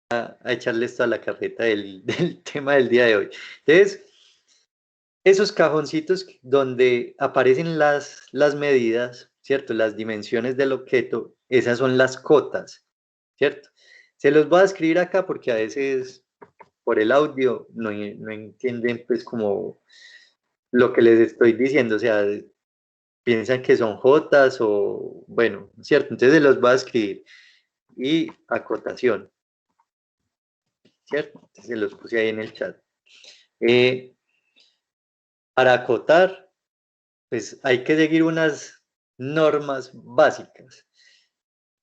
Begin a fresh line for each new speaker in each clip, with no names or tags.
a echarle esto a la carreta del tema del día de hoy. Entonces, esos cajoncitos donde aparecen las medidas, ¿cierto? Las dimensiones del objeto, esas son las cotas, ¿cierto? Se los voy a escribir acá porque a veces por el audio no entienden pues como lo que les estoy diciendo, o sea, piensan que son jotas o bueno, ¿cierto? Entonces se los voy a escribir y acotación, ¿cierto? Entonces se los puse ahí en el chat. Eh, para acotar, pues hay que seguir unas normas básicas.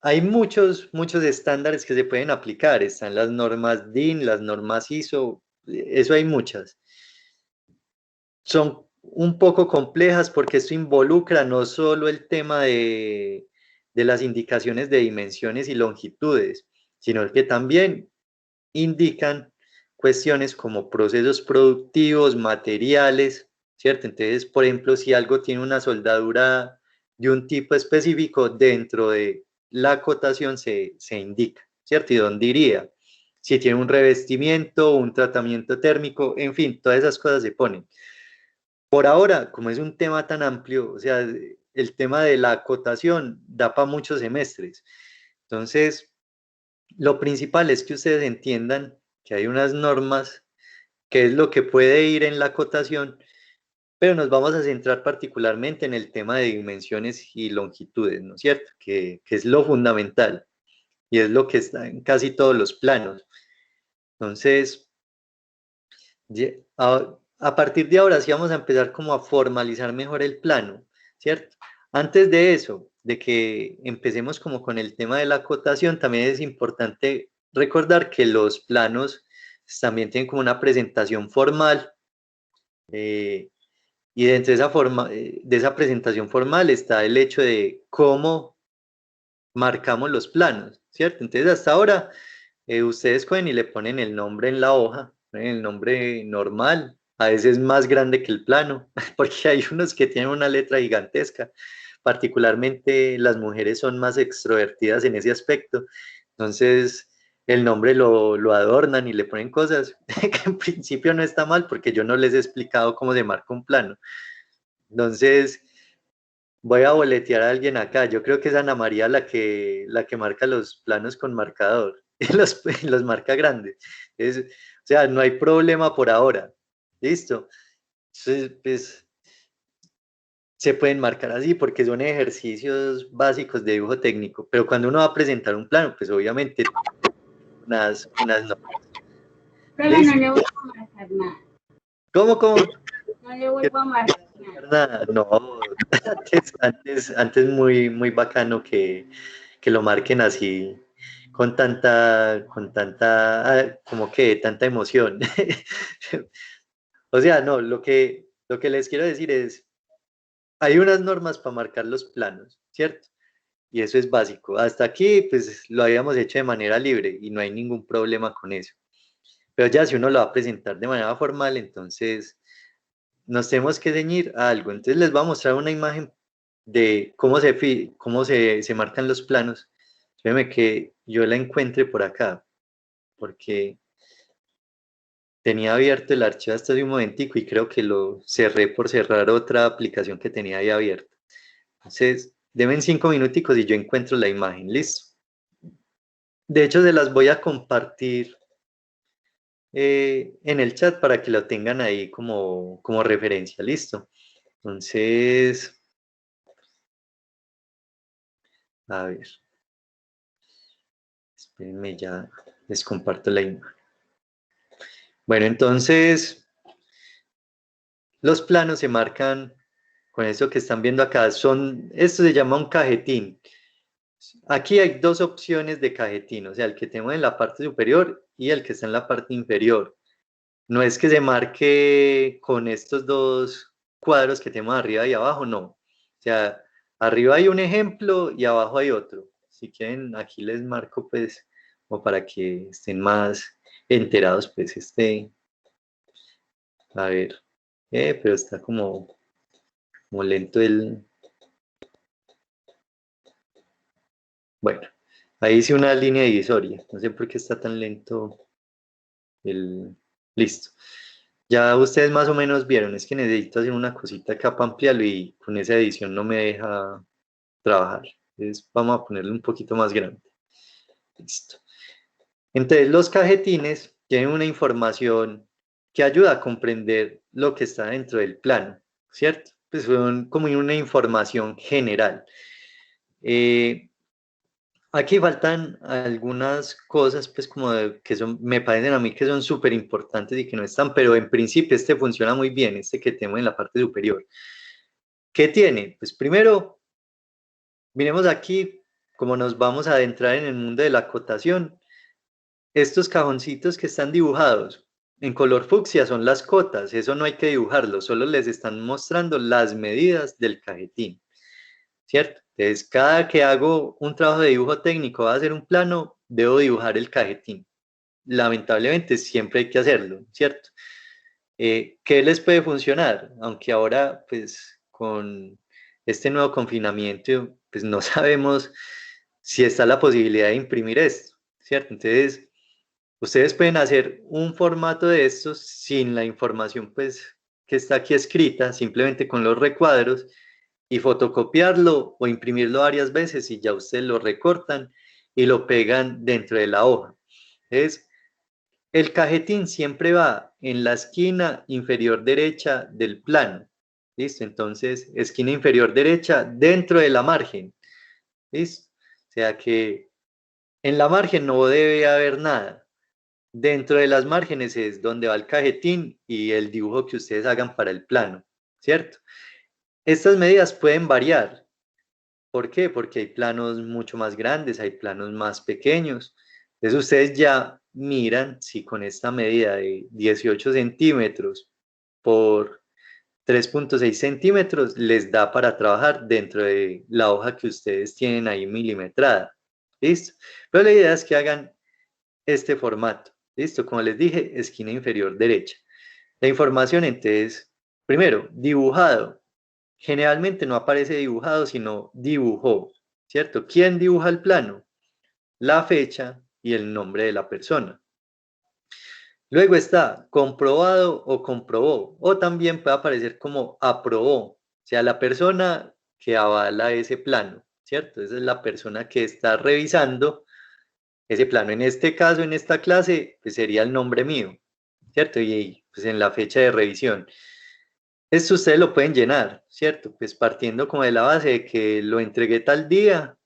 Hay muchos estándares que se pueden aplicar. Están las normas DIN, las normas ISO, eso hay muchas. Son un poco complejas porque esto involucra no solo el tema de las indicaciones de dimensiones y longitudes, sino que también indican cuestiones como procesos productivos, materiales, ¿cierto? Entonces, por ejemplo, si algo tiene una soldadura de un tipo específico, dentro de la acotación se indica, ¿cierto? ¿Y dónde iría? Si tiene un revestimiento, un tratamiento térmico, en fin, todas esas cosas se ponen. Por ahora, como es un tema tan amplio, o sea, el tema de la acotación da para muchos semestres. Entonces, lo principal es que ustedes entiendan que hay unas normas, que es lo que puede ir en la acotación, pero nos vamos a centrar particularmente en el tema de dimensiones y longitudes, ¿no es cierto? Que es lo fundamental y es lo que está en casi todos los planos. Entonces, a partir de ahora sí vamos a empezar como a formalizar mejor el plano, ¿cierto? Antes de eso, de que empecemos como con el tema de la acotación, también es importante recordar que los planos también tienen como una presentación formal, eh, y dentro de de esa presentación formal está el hecho de cómo marcamos los planos, ¿cierto? Entonces hasta ahora ustedes cogen y le ponen el nombre en la hoja, ponen el nombre normal, a veces más grande que el plano, porque hay unos que tienen una letra gigantesca, particularmente las mujeres son más extrovertidas en ese aspecto, entonces el nombre lo adornan y le ponen cosas que en principio no está mal porque yo no les he explicado cómo se marca un plano. Entonces, voy a boletear a alguien acá. Yo creo que es Ana María la que marca los planos con marcador. Y los marca grandes. O sea, no hay problema por ahora. Listo. Entonces, pues, se pueden marcar así porque son ejercicios básicos de dibujo técnico. Pero cuando uno va a presentar un plano, pues obviamente unas no.
Pero no
¿Listo?
le voy a marcar nada.
¿Cómo?
No le
Que
vuelvo a marcar nada.
nada, no, antes muy bacano que lo marquen así, como que tanta emoción. O sea, no, lo que les quiero decir es, hay unas normas para marcar los planos, ¿cierto? Y eso es básico. Hasta aquí, pues lo habíamos hecho de manera libre y no hay ningún problema con eso. Pero ya si uno lo va a presentar de manera formal, entonces nos tenemos que ceñir a algo. Entonces les voy a mostrar una imagen de cómo se marcan los planos. Espérame que yo la encuentre por acá, porque tenía abierto el archivo hasta hace un momentico y creo que lo cerré por cerrar otra aplicación que tenía ahí abierta. Entonces, denme 5 minuticos y yo encuentro la imagen, listo. De hecho, se las voy a compartir en el chat para que lo tengan ahí como referencia, listo. Entonces, a ver, espérenme, ya les comparto la imagen. Bueno, entonces, los planos se marcan con eso que están viendo acá. Esto se llama un cajetín. Aquí hay dos opciones de cajetín, o sea, el que tengo en la parte superior y el que está en la parte inferior. No es que se marque con estos dos cuadros que tenemos arriba y abajo, no. O sea, arriba hay un ejemplo y abajo hay otro. Si quieren, aquí les marco, pues, como para que estén más enterados, pues, a ver, pero está como lento el... Bueno, Ahí hice una línea divisoria, no sé por qué está tan lento el... Listo. Ya ustedes más o menos vieron, es que necesito hacer una cosita acá para ampliarlo y con esa edición no me deja trabajar. Entonces vamos a ponerle un poquito más grande. Listo. Entonces los cajetines tienen una información que ayuda a comprender lo que está dentro del plano, ¿cierto? Pues son como una información general. Eh, Aquí faltan algunas cosas, pues que son, me parecen a mí que son súper importantes y que no están, pero en principio este funciona muy bien, este que tenemos en la parte superior. ¿Qué tiene? Pues primero, miremos aquí, como nos vamos a adentrar en el mundo de la cotación, estos cajoncitos que están dibujados en color fucsia son las cotas, eso no hay que dibujarlo, solo les están mostrando las medidas del cajetín, ¿cierto? Entonces, cada que hago un trabajo de dibujo técnico, va a hacer un plano, debo dibujar el cajetín. Lamentablemente siempre hay que hacerlo, ¿cierto? ¿Qué les puede funcionar? Aunque ahora, pues, con este nuevo confinamiento, pues no sabemos si está la posibilidad de imprimir esto, ¿cierto? Entonces, ustedes pueden hacer un formato de estos sin la información, pues, que está aquí escrita, simplemente con los recuadros, y fotocopiarlo o imprimirlo varias veces y ya ustedes lo recortan y lo pegan dentro de la hoja. Entonces, el cajetín siempre va en la esquina inferior derecha del plano. ¿Listo? Entonces, esquina inferior derecha dentro de la margen. ¿Listo? O sea que en la margen no debe haber nada. Dentro de las márgenes es donde va el cajetín y el dibujo que ustedes hagan para el plano, ¿cierto? Estas medidas pueden variar. ¿Por qué? Porque hay planos mucho más grandes, hay planos más pequeños. Entonces ustedes ya miran si con esta medida de 18 centímetros por 3,6 centímetros les da para trabajar dentro de la hoja que ustedes tienen ahí milimetrada. ¿Listo? Pero la idea es que hagan este formato. ¿Listo? Como les dije, esquina inferior derecha. La información entonces, primero, dibujado. Generalmente no aparece dibujado, sino dibujó, ¿cierto? ¿Quién dibuja el plano? La fecha y el nombre de la persona. Luego está comprobado o comprobó, o también puede aparecer como aprobó, o sea, la persona que avala ese plano, ¿cierto? Esa es la persona que está revisando ese plano. En este caso, en esta clase, pues sería el nombre mío, ¿cierto? Y pues en la fecha de revisión. Esto ustedes lo pueden llenar, ¿cierto? Pues partiendo como de la base de que lo entregué tal día,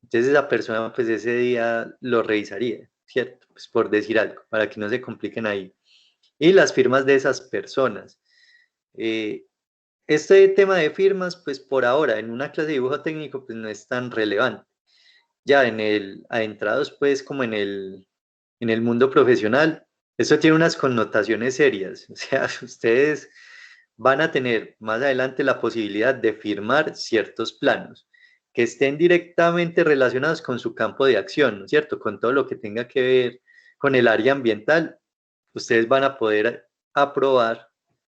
entonces esa persona pues ese día lo revisaría, ¿cierto? Pues por decir algo, para que no se compliquen ahí. Y las firmas de esas personas. Eh, este tema de firmas, pues por ahora, en una clase de dibujo técnico, pues no es tan relevante. Ya adentrados pues como en el mundo profesional, eso tiene unas connotaciones serias. O sea, ustedes van a tener más adelante la posibilidad de firmar ciertos planos que estén directamente relacionados con su campo de acción, ¿no es cierto? Con todo lo que tenga que ver con el área ambiental, ustedes van a poder aprobar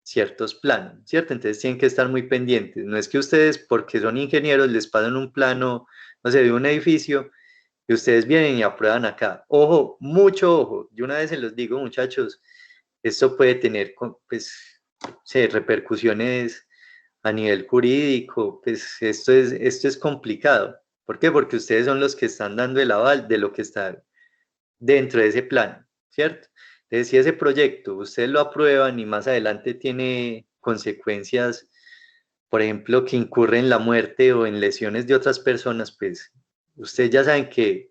ciertos planos, ¿cierto? Entonces tienen que estar muy pendientes. No es que ustedes, porque son ingenieros, les pasan un plano, no sé, de un edificio y ustedes vienen y aprueban acá. Ojo, mucho ojo. Yo una vez se los digo, muchachos, esto puede tener, pues, sí, repercusiones a nivel jurídico, pues esto es complicado. ¿Por qué? Porque ustedes son los que están dando el aval de lo que está dentro de ese plan, ¿cierto? Entonces, si ese proyecto ustedes lo aprueban y más adelante tiene consecuencias, por ejemplo, que incurren en la muerte o en lesiones de otras personas, pues ustedes ya saben que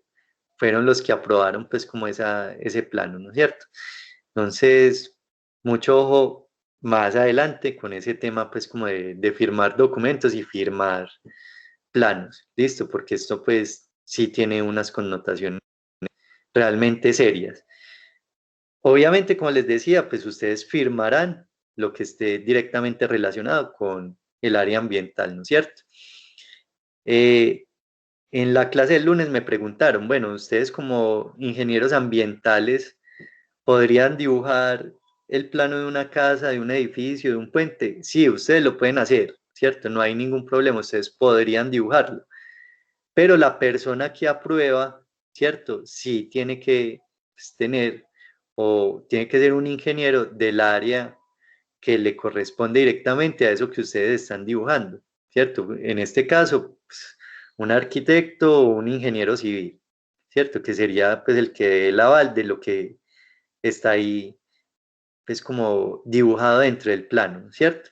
fueron los que aprobaron pues como ese plano, ¿no es cierto? Entonces, mucho ojo más adelante con ese tema pues como de firmar documentos y firmar planos, ¿listo? Porque esto pues sí tiene unas connotaciones realmente serias. Obviamente, como les decía, pues ustedes firmarán lo que esté directamente relacionado con el área ambiental, ¿no es cierto? Eh, en la clase del lunes me preguntaron, bueno, ustedes como ingenieros ambientales podrían dibujar el plano de una casa, de un edificio, de un puente. Sí, ustedes lo pueden hacer, ¿cierto? No hay ningún problema, ustedes podrían dibujarlo. Pero la persona que aprueba ¿cierto? Sí tiene que pues, tener o tiene que ser un ingeniero del área que le corresponde directamente a eso que ustedes están dibujando, ¿cierto? En este caso, pues, un arquitecto o un ingeniero civil, ¿cierto? Que sería pues el que dé el aval de lo que está ahí, pues como dibujado dentro del plano, ¿cierto?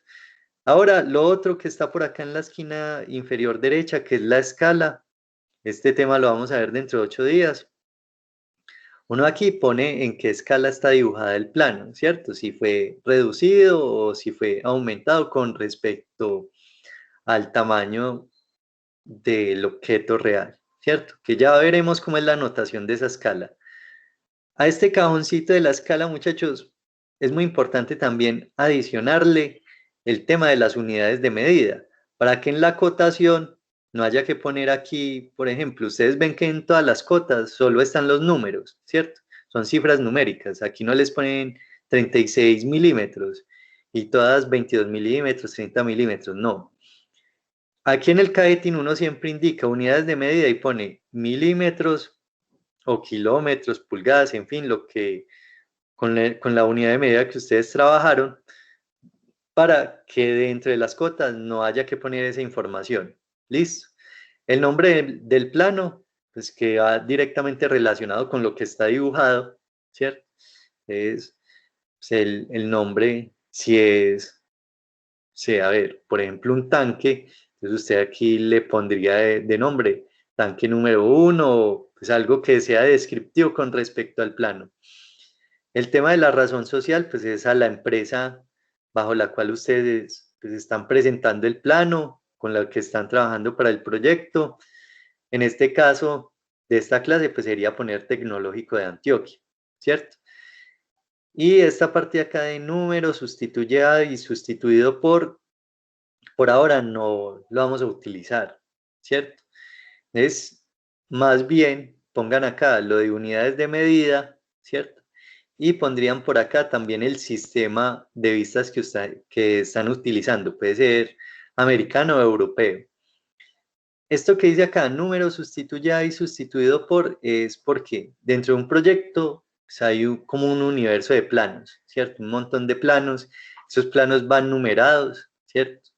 Ahora, lo otro que está por acá en la esquina inferior derecha, que es la escala, este tema lo vamos a ver dentro de 8 días. Uno aquí pone en qué escala está dibujada el plano, ¿cierto? Si fue reducido o si fue aumentado con respecto al tamaño del objeto real, ¿cierto? Que ya veremos cómo es la notación de esa escala. A este cajoncito de la escala, muchachos, es muy importante también adicionarle el tema de las unidades de medida, para que en la cotación no haya que poner aquí, por ejemplo, ustedes ven que en todas las cotas solo están los números, ¿cierto? Son cifras numéricas, aquí no les ponen 36 milímetros y todas 22 milímetros, 30 milímetros, no. Aquí en el cajetín uno siempre indica unidades de medida y pone milímetros o kilómetros, pulgadas, en fin, lo que con la unidad de medida que ustedes trabajaron para que dentro de las cotas no haya que poner esa información. Listo. El nombre del plano, pues que va directamente relacionado con lo que está dibujado, ¿cierto? Es pues, el nombre, si es, a ver, por ejemplo, un tanque, entonces usted aquí le pondría de nombre tanque número 1, pues algo que sea descriptivo con respecto al plano. El tema de la razón social, pues es a la empresa bajo la cual ustedes pues, están presentando el plano, con la que están trabajando para el proyecto. En este caso de esta clase, pues sería poner Tecnológico de Antioquia, ¿cierto? Y esta parte de acá de número sustituye a y sustituido por ahora no lo vamos a utilizar, ¿cierto? Es más bien, pongan acá lo de unidades de medida, ¿cierto? Y pondrían por acá también el sistema de vistas que están utilizando. Puede ser americano o europeo. Esto que dice acá, número sustituye a y sustituido por, es porque dentro de un proyecto pues, hay como un universo de planos, ¿cierto? Un montón de planos. Esos planos van numerados, ¿cierto?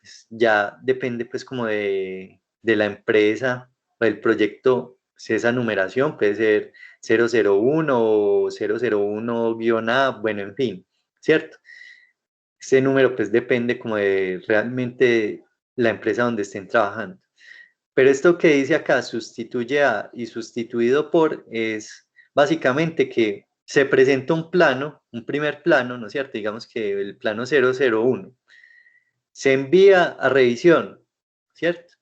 Pues, ya depende pues como de la empresa o del proyecto, pues, esa numeración puede ser 001 o 001-A, bueno, en fin, ¿cierto? Ese número pues depende como de realmente la empresa donde estén trabajando. Pero esto que dice acá, sustituye a y sustituido por, es básicamente que se presenta un plano, un primer plano, ¿no es cierto? Digamos que el plano 001 se envía a revisión, ¿cierto?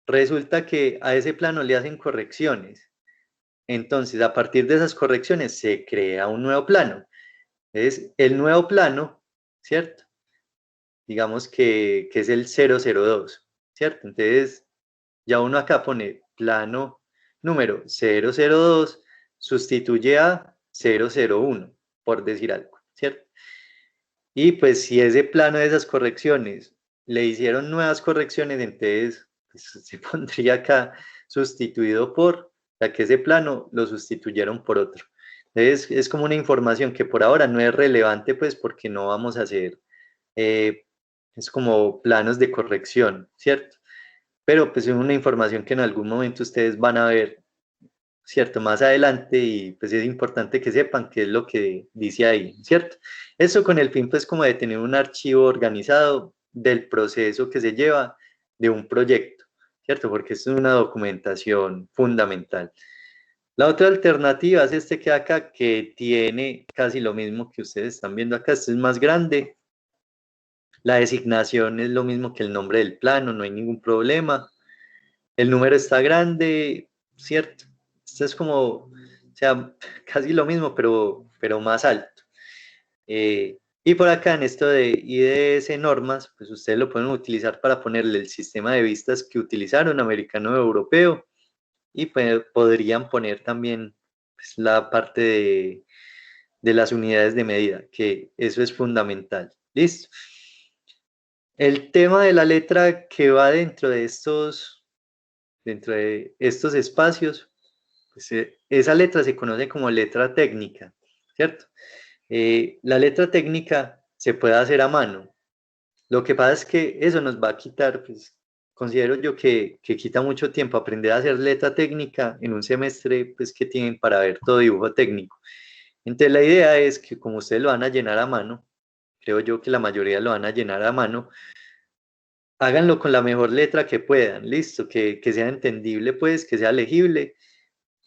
Resulta que a ese plano le hacen correcciones. Entonces, a partir de esas correcciones se crea un nuevo plano. Es el nuevo plano, ¿cierto? Digamos que es el 002, ¿cierto? Entonces, ya uno acá pone plano número 002, sustituye a 001, por decir algo, ¿cierto? Y pues si ese plano de esas correcciones le hicieron nuevas correcciones, entonces pues, se pondría acá sustituido por, o sea que ese plano lo sustituyeron por otro. Entonces es como una información que por ahora no es relevante pues porque no vamos a hacer, eh, es como planos de corrección, ¿cierto? Pero pues es una información que en algún momento ustedes van a ver, ¿cierto? Más adelante y pues es importante que sepan qué es lo que dice ahí, ¿cierto? Eso con el fin pues como de tener un archivo organizado del proceso que se lleva de un proyecto, ¿cierto? Porque es una documentación fundamental. La otra alternativa es este que acá, que tiene casi lo mismo que ustedes están viendo acá. Este es más grande. La designación es lo mismo que el nombre del plano, no hay ningún problema. El número está grande, ¿cierto? Esto es como, o sea, casi lo mismo, pero más alto. Y por acá en esto de IDS normas, pues ustedes lo pueden utilizar para ponerle el sistema de vistas que utilizaron, americano o europeo, y podrían poner también pues, la parte de las unidades de medida, que eso es fundamental. ¿Listo? El tema de la letra que va dentro de estos espacios, Pues, esa letra se conoce como letra técnica, ¿cierto? La letra técnica se puede hacer a mano. Lo que pasa es que eso nos va a quitar, pues, considero yo que quita mucho tiempo aprender a hacer letra técnica en un semestre, pues, que tienen para ver todo dibujo técnico. Entonces, la idea es que como ustedes lo van a llenar a mano, creo yo que la mayoría lo van a llenar a mano, háganlo con la mejor letra que puedan, listo, que sea entendible, pues, que sea legible,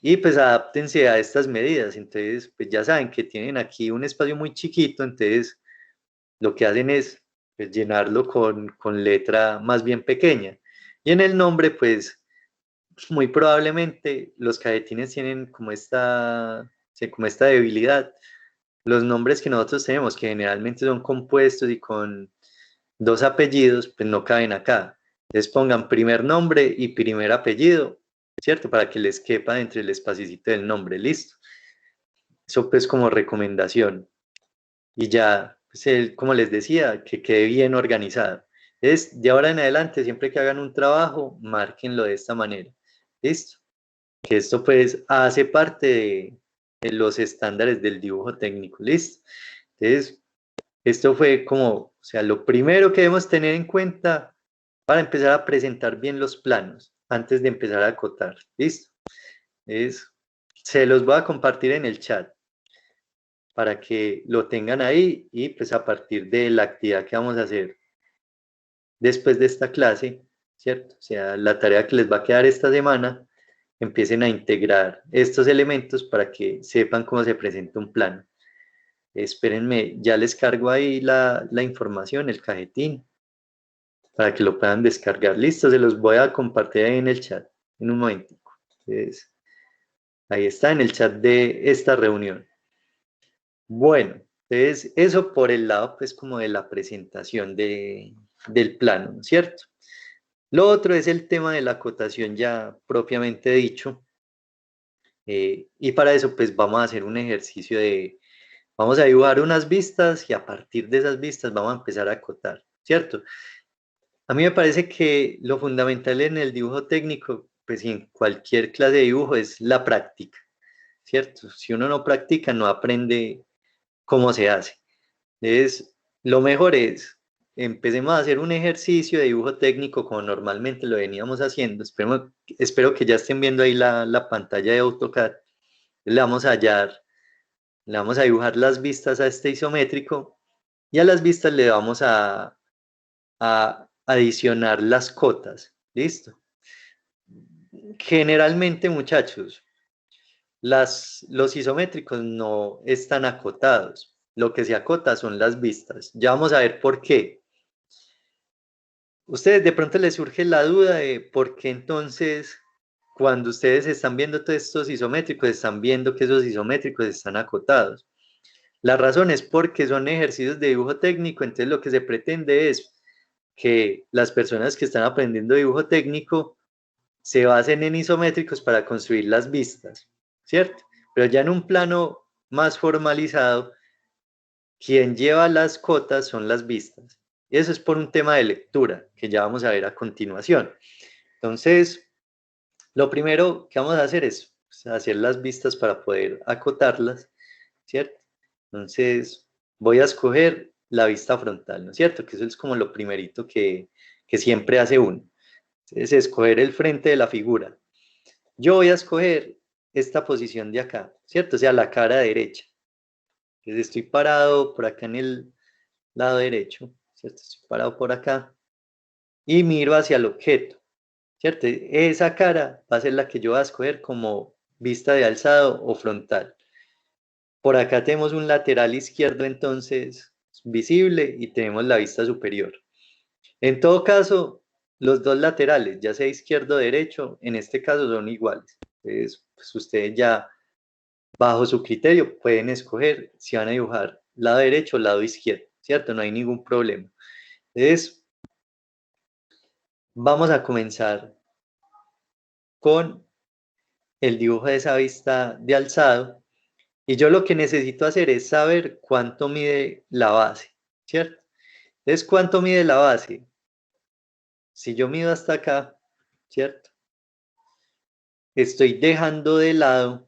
y pues adáptense a estas medidas. Entonces, pues ya saben que tienen aquí un espacio muy chiquito, entonces lo que hacen es pues, llenarlo con letra más bien pequeña. Y en el nombre, pues muy probablemente los cajetines tienen como sí, como esta debilidad. Los nombres que nosotros tenemos, que generalmente son compuestos y con dos apellidos, pues no caben acá. Les pongan primer nombre y primer apellido, ¿cierto? Para que les quepa entre el espacito del nombre, listo. Eso pues como recomendación. Y ya, pues como les decía, que quede bien organizado. Es de ahora en adelante, siempre que hagan un trabajo, márquenlo de esta manera. ¿Listo? Que esto pues hace parte de los estándares del dibujo técnico. ¿Listo? Entonces, esto fue como, o sea, lo primero que debemos tener en cuenta para empezar a presentar bien los planos antes de empezar a acotar. ¿Listo? Es, se los voy a compartir en el chat para que lo tengan ahí y pues a partir de la actividad que vamos a hacer después de esta clase, ¿cierto? O sea, la tarea que les va a quedar esta semana, empiecen a integrar estos elementos para que sepan cómo se presenta un plano. Espérenme, ya les cargo ahí la información, el cajetín, para que lo puedan descargar. Listo, se los voy a compartir ahí en el chat en un momento. Entonces, ahí está en el chat de esta reunión. Bueno, entonces eso por el lado pues como de la presentación del plano, ¿no es cierto? Lo otro es el tema de la acotación ya propiamente dicho. Y para eso pues vamos a hacer un ejercicio vamos a dibujar unas vistas y a partir de esas vistas vamos a empezar a acotar, ¿cierto? A mí me parece que lo fundamental en el dibujo técnico, pues y en cualquier clase de dibujo es la práctica, ¿cierto? Si uno no practica, no aprende cómo se hace. Entonces, lo mejor es, empecemos a hacer un ejercicio de dibujo técnico como normalmente lo veníamos haciendo. Espero que ya estén viendo ahí la pantalla de AutoCAD. Le vamos a dibujar las vistas a este isométrico y a las vistas le vamos a adicionar las cotas. ¿Listo? Generalmente, muchachos, los isométricos no están acotados. Lo que se acota son las vistas. Ya vamos a ver por qué. Ustedes de pronto les surge la duda de por qué entonces, cuando ustedes están viendo todos estos isométricos, están viendo que esos isométricos están acotados. La razón es porque son ejercicios de dibujo técnico, entonces lo que se pretende es que las personas que están aprendiendo dibujo técnico se basen en isométricos para construir las vistas, ¿cierto? Pero ya en un plano más formalizado, quien lleva las cotas son las vistas. Y eso es por un tema de lectura, que ya vamos a ver a continuación. Entonces, lo primero que vamos a hacer es pues, hacer las vistas para poder acotarlas, ¿cierto? Entonces, voy a escoger la vista frontal, ¿no es cierto? Que eso es como lo primerito que siempre hace uno. Entonces, escoger el frente de la figura. Yo voy a escoger esta posición de acá, ¿cierto? O sea, la cara derecha. Entonces, estoy parado por acá en el lado derecho, ¿cierto? Estoy parado por acá y miro hacia el objeto, ¿cierto? Esa cara va a ser la que yo voy a escoger como vista de alzado o frontal. Por acá tenemos un lateral izquierdo entonces visible y tenemos la vista superior. En todo caso, los dos laterales, ya sea izquierdo o derecho, en este caso son iguales. Entonces, pues ustedes ya bajo su criterio pueden escoger si van a dibujar lado derecho o lado izquierdo, ¿cierto? No hay ningún problema. Entonces, vamos a comenzar con el dibujo de esa vista de alzado. Y yo lo que necesito hacer es saber cuánto mide la base, ¿cierto? Entonces, ¿cuánto mide la base? Si yo mido hasta acá, ¿cierto? estoy dejando de lado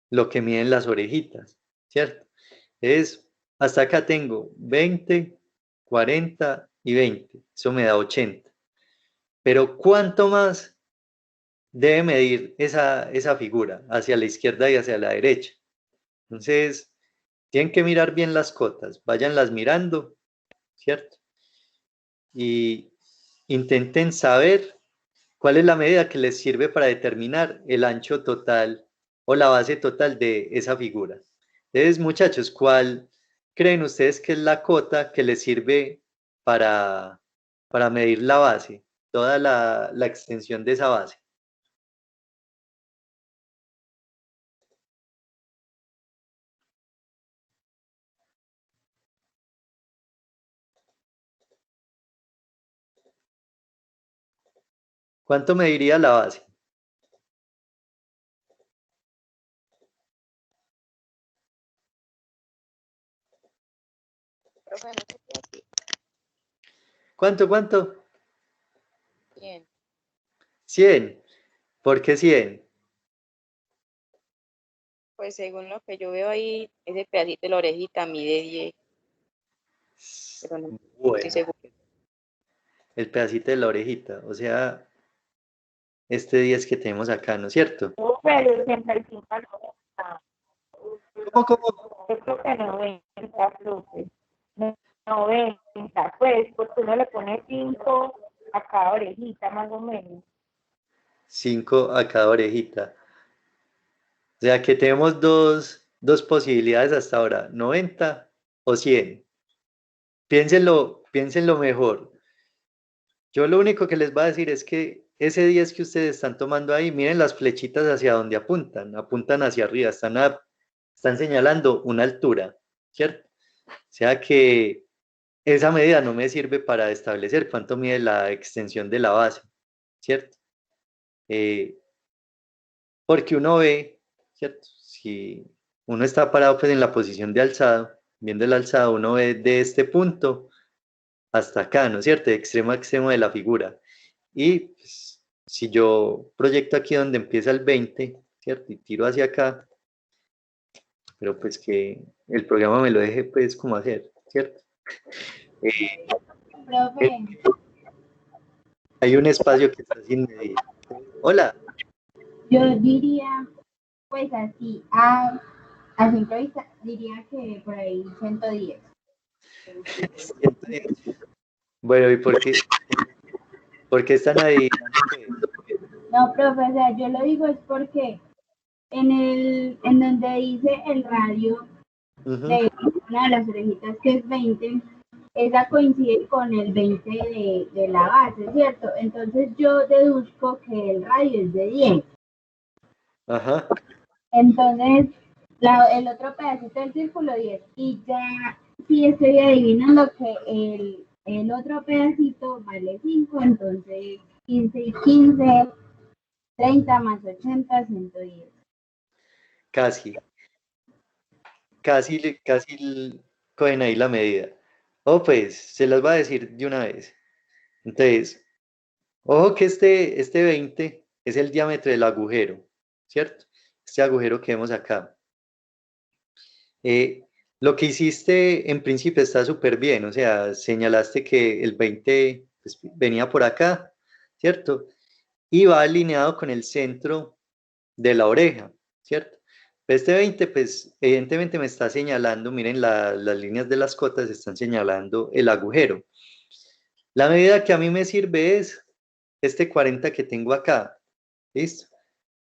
lo que miden las orejitas, ¿cierto? Es, hasta acá tengo 20, 40 y 20. Eso me da 80. Pero ¿cuánto más debe medir esa figura hacia la izquierda y hacia la derecha? Entonces, tienen que mirar bien las cotas, váyanlas mirando, ¿cierto? Y intenten saber cuál es la medida que les sirve para determinar el ancho total o la base total de esa figura. Entonces, muchachos, ¿cuál creen ustedes que es la cota que les sirve para, para medir la base, toda la extensión de esa base? ¿Cuánto mediría la base?
Profe, no sé qué así.
¿Cuánto?
Bien.
100. ¿Por qué 100?
Pues según lo que yo veo ahí, ese pedacito de la orejita mide 10, pero no estoy
Bueno,
seguro.
el pedacito de la orejita, o sea, este 10 que tenemos acá, ¿no es cierto?
Pero 85 al 90.
¿Cómo?
Yo creo que 90, profe. 90, pues, porque uno le pone 5 a cada orejita, más o menos.
5 a cada orejita. O sea que tenemos dos posibilidades hasta ahora, 90 o 100. Piénsenlo mejor. Yo lo único que les voy a decir es que ese 10 que ustedes están tomando ahí, miren las flechitas hacia donde apuntan hacia arriba, están señalando una altura, ¿cierto? O sea que esa medida no me sirve para establecer cuánto mide la extensión de la base, ¿cierto? Eh, Porque uno ve, ¿cierto? Si uno está parado pues en la posición de alzado, viendo el alzado, uno ve de este punto hasta acá, ¿no es cierto? De extremo a extremo de la figura. Y pues, si yo proyecto aquí donde empieza el 20, ¿cierto? Y tiro hacia acá, pero pues que el programa me lo deje pues como hacer, ¿cierto? Eh,
Profe,
Hay un espacio que está sin medir. Hola.
yo diría, pues así, a simple vista, diría que por ahí 110.
110. Bueno, ¿y por qué están ahí?
No, profe, o sea, yo lo digo es porque en donde dice el radio
Ujú.
de una de las orejitas que es 20, esa coincide con el 20 de la base, ¿cierto? Entonces yo deduzco que el radio es de 10.
Ajá.
Entonces, el otro pedacito del círculo 10. Y ya, si estoy adivinando que el otro pedacito vale 5, entonces 15 y 15, 30 más 80, 110.
Casi. Casi cogen ahí la medida. Oh, pues, se las va a decir de una vez. Entonces, ojo que este 20 es el diámetro del agujero, ¿cierto? Este agujero que vemos acá. Eh, lo que hiciste en principio está súper bien, o sea, señalaste que el 20 pues, venía por acá, ¿cierto? Y va alineado con el centro de la oreja, ¿cierto? Este 20, pues evidentemente me está señalando, miren, las líneas de las cotas están señalando el agujero. La medida que a mí me sirve es este 40 que tengo acá, ¿listo?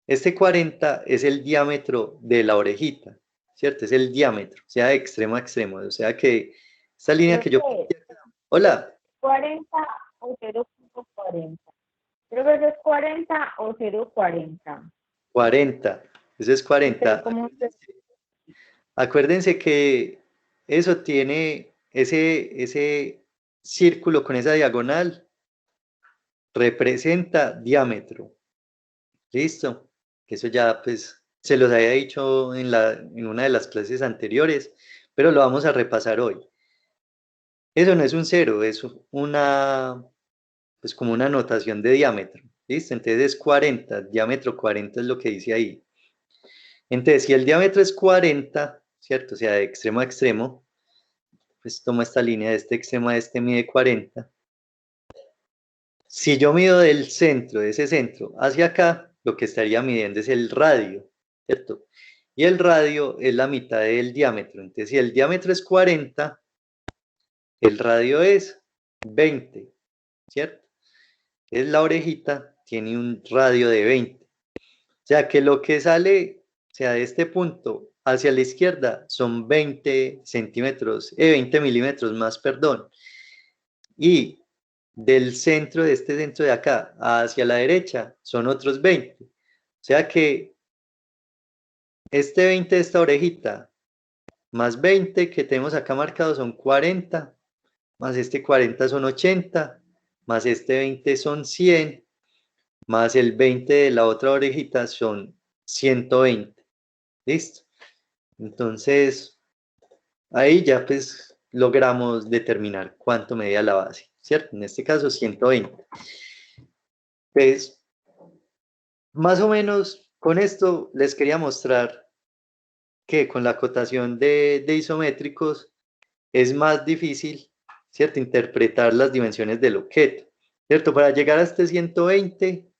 Este 40 es el diámetro de la orejita, ¿cierto? Es el diámetro, o sea, de extremo a extremo, o sea que esta línea que yo... Hola,
40 o 0.40. Creo que es 40 o 0.40.
40, eso es 40. Acuérdense que eso tiene ese círculo con esa diagonal, representa diámetro. ¿Listo? Que eso ya pues se los había dicho en una de las clases anteriores, pero lo vamos a repasar hoy. Eso no es un cero, es una, pues como una notación de diámetro. ¿listo? Entonces es 40, diámetro 40 es lo que dice ahí. Entonces, si el diámetro es 40, ¿cierto? O sea, de extremo a extremo, pues tomo esta línea de este extremo a este mide 40. Si yo mido del centro, de ese centro, hacia acá, lo que estaría midiendo es el radio, ¿cierto? Y el radio es la mitad del diámetro. Entonces, si el diámetro es 40, el radio es 20, ¿cierto? Entonces, la orejita tiene un radio de 20. O sea, que lo que sale, o sea, de este punto hacia la izquierda son 20 centímetros, 20 milímetros más, perdón. Y del centro, de este centro de acá, hacia la derecha, son otros 20. O sea que este 20 de esta orejita, más 20 que tenemos acá marcado son 40, más este 40 son 80, más este 20 son 100, más el 20 de la otra orejita son 120. ¿Listo? Entonces, ahí ya pues logramos determinar cuánto medía la base, ¿cierto? En este caso 120. Pues, más o menos con esto les quería mostrar que con la acotación de isométricos es más difícil, ¿cierto? Interpretar las dimensiones del objeto, ¿cierto? Para llegar a este 120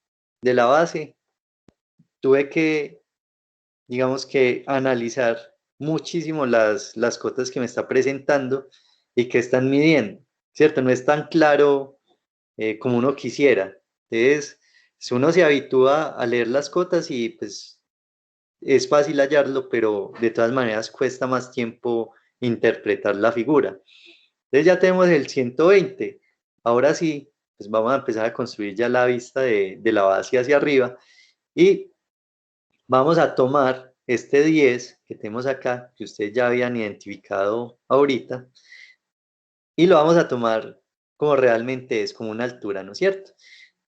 de la base, tuve que, digamos que, analizar muchísimo las cotas que me está presentando y que están midiendo, ¿cierto? No es tan claro como uno quisiera. Entonces, si uno se habitúa a leer las cotas y pues es fácil hallarlo, pero de todas maneras cuesta más tiempo interpretar la figura. Entonces ya tenemos el 120. Ahora sí, pues vamos a empezar a construir ya la vista de la base hacia arriba y vamos a tomar este 10 que tenemos acá, que ustedes ya habían identificado ahorita, y lo vamos a tomar como realmente es, como una altura, ¿no es cierto?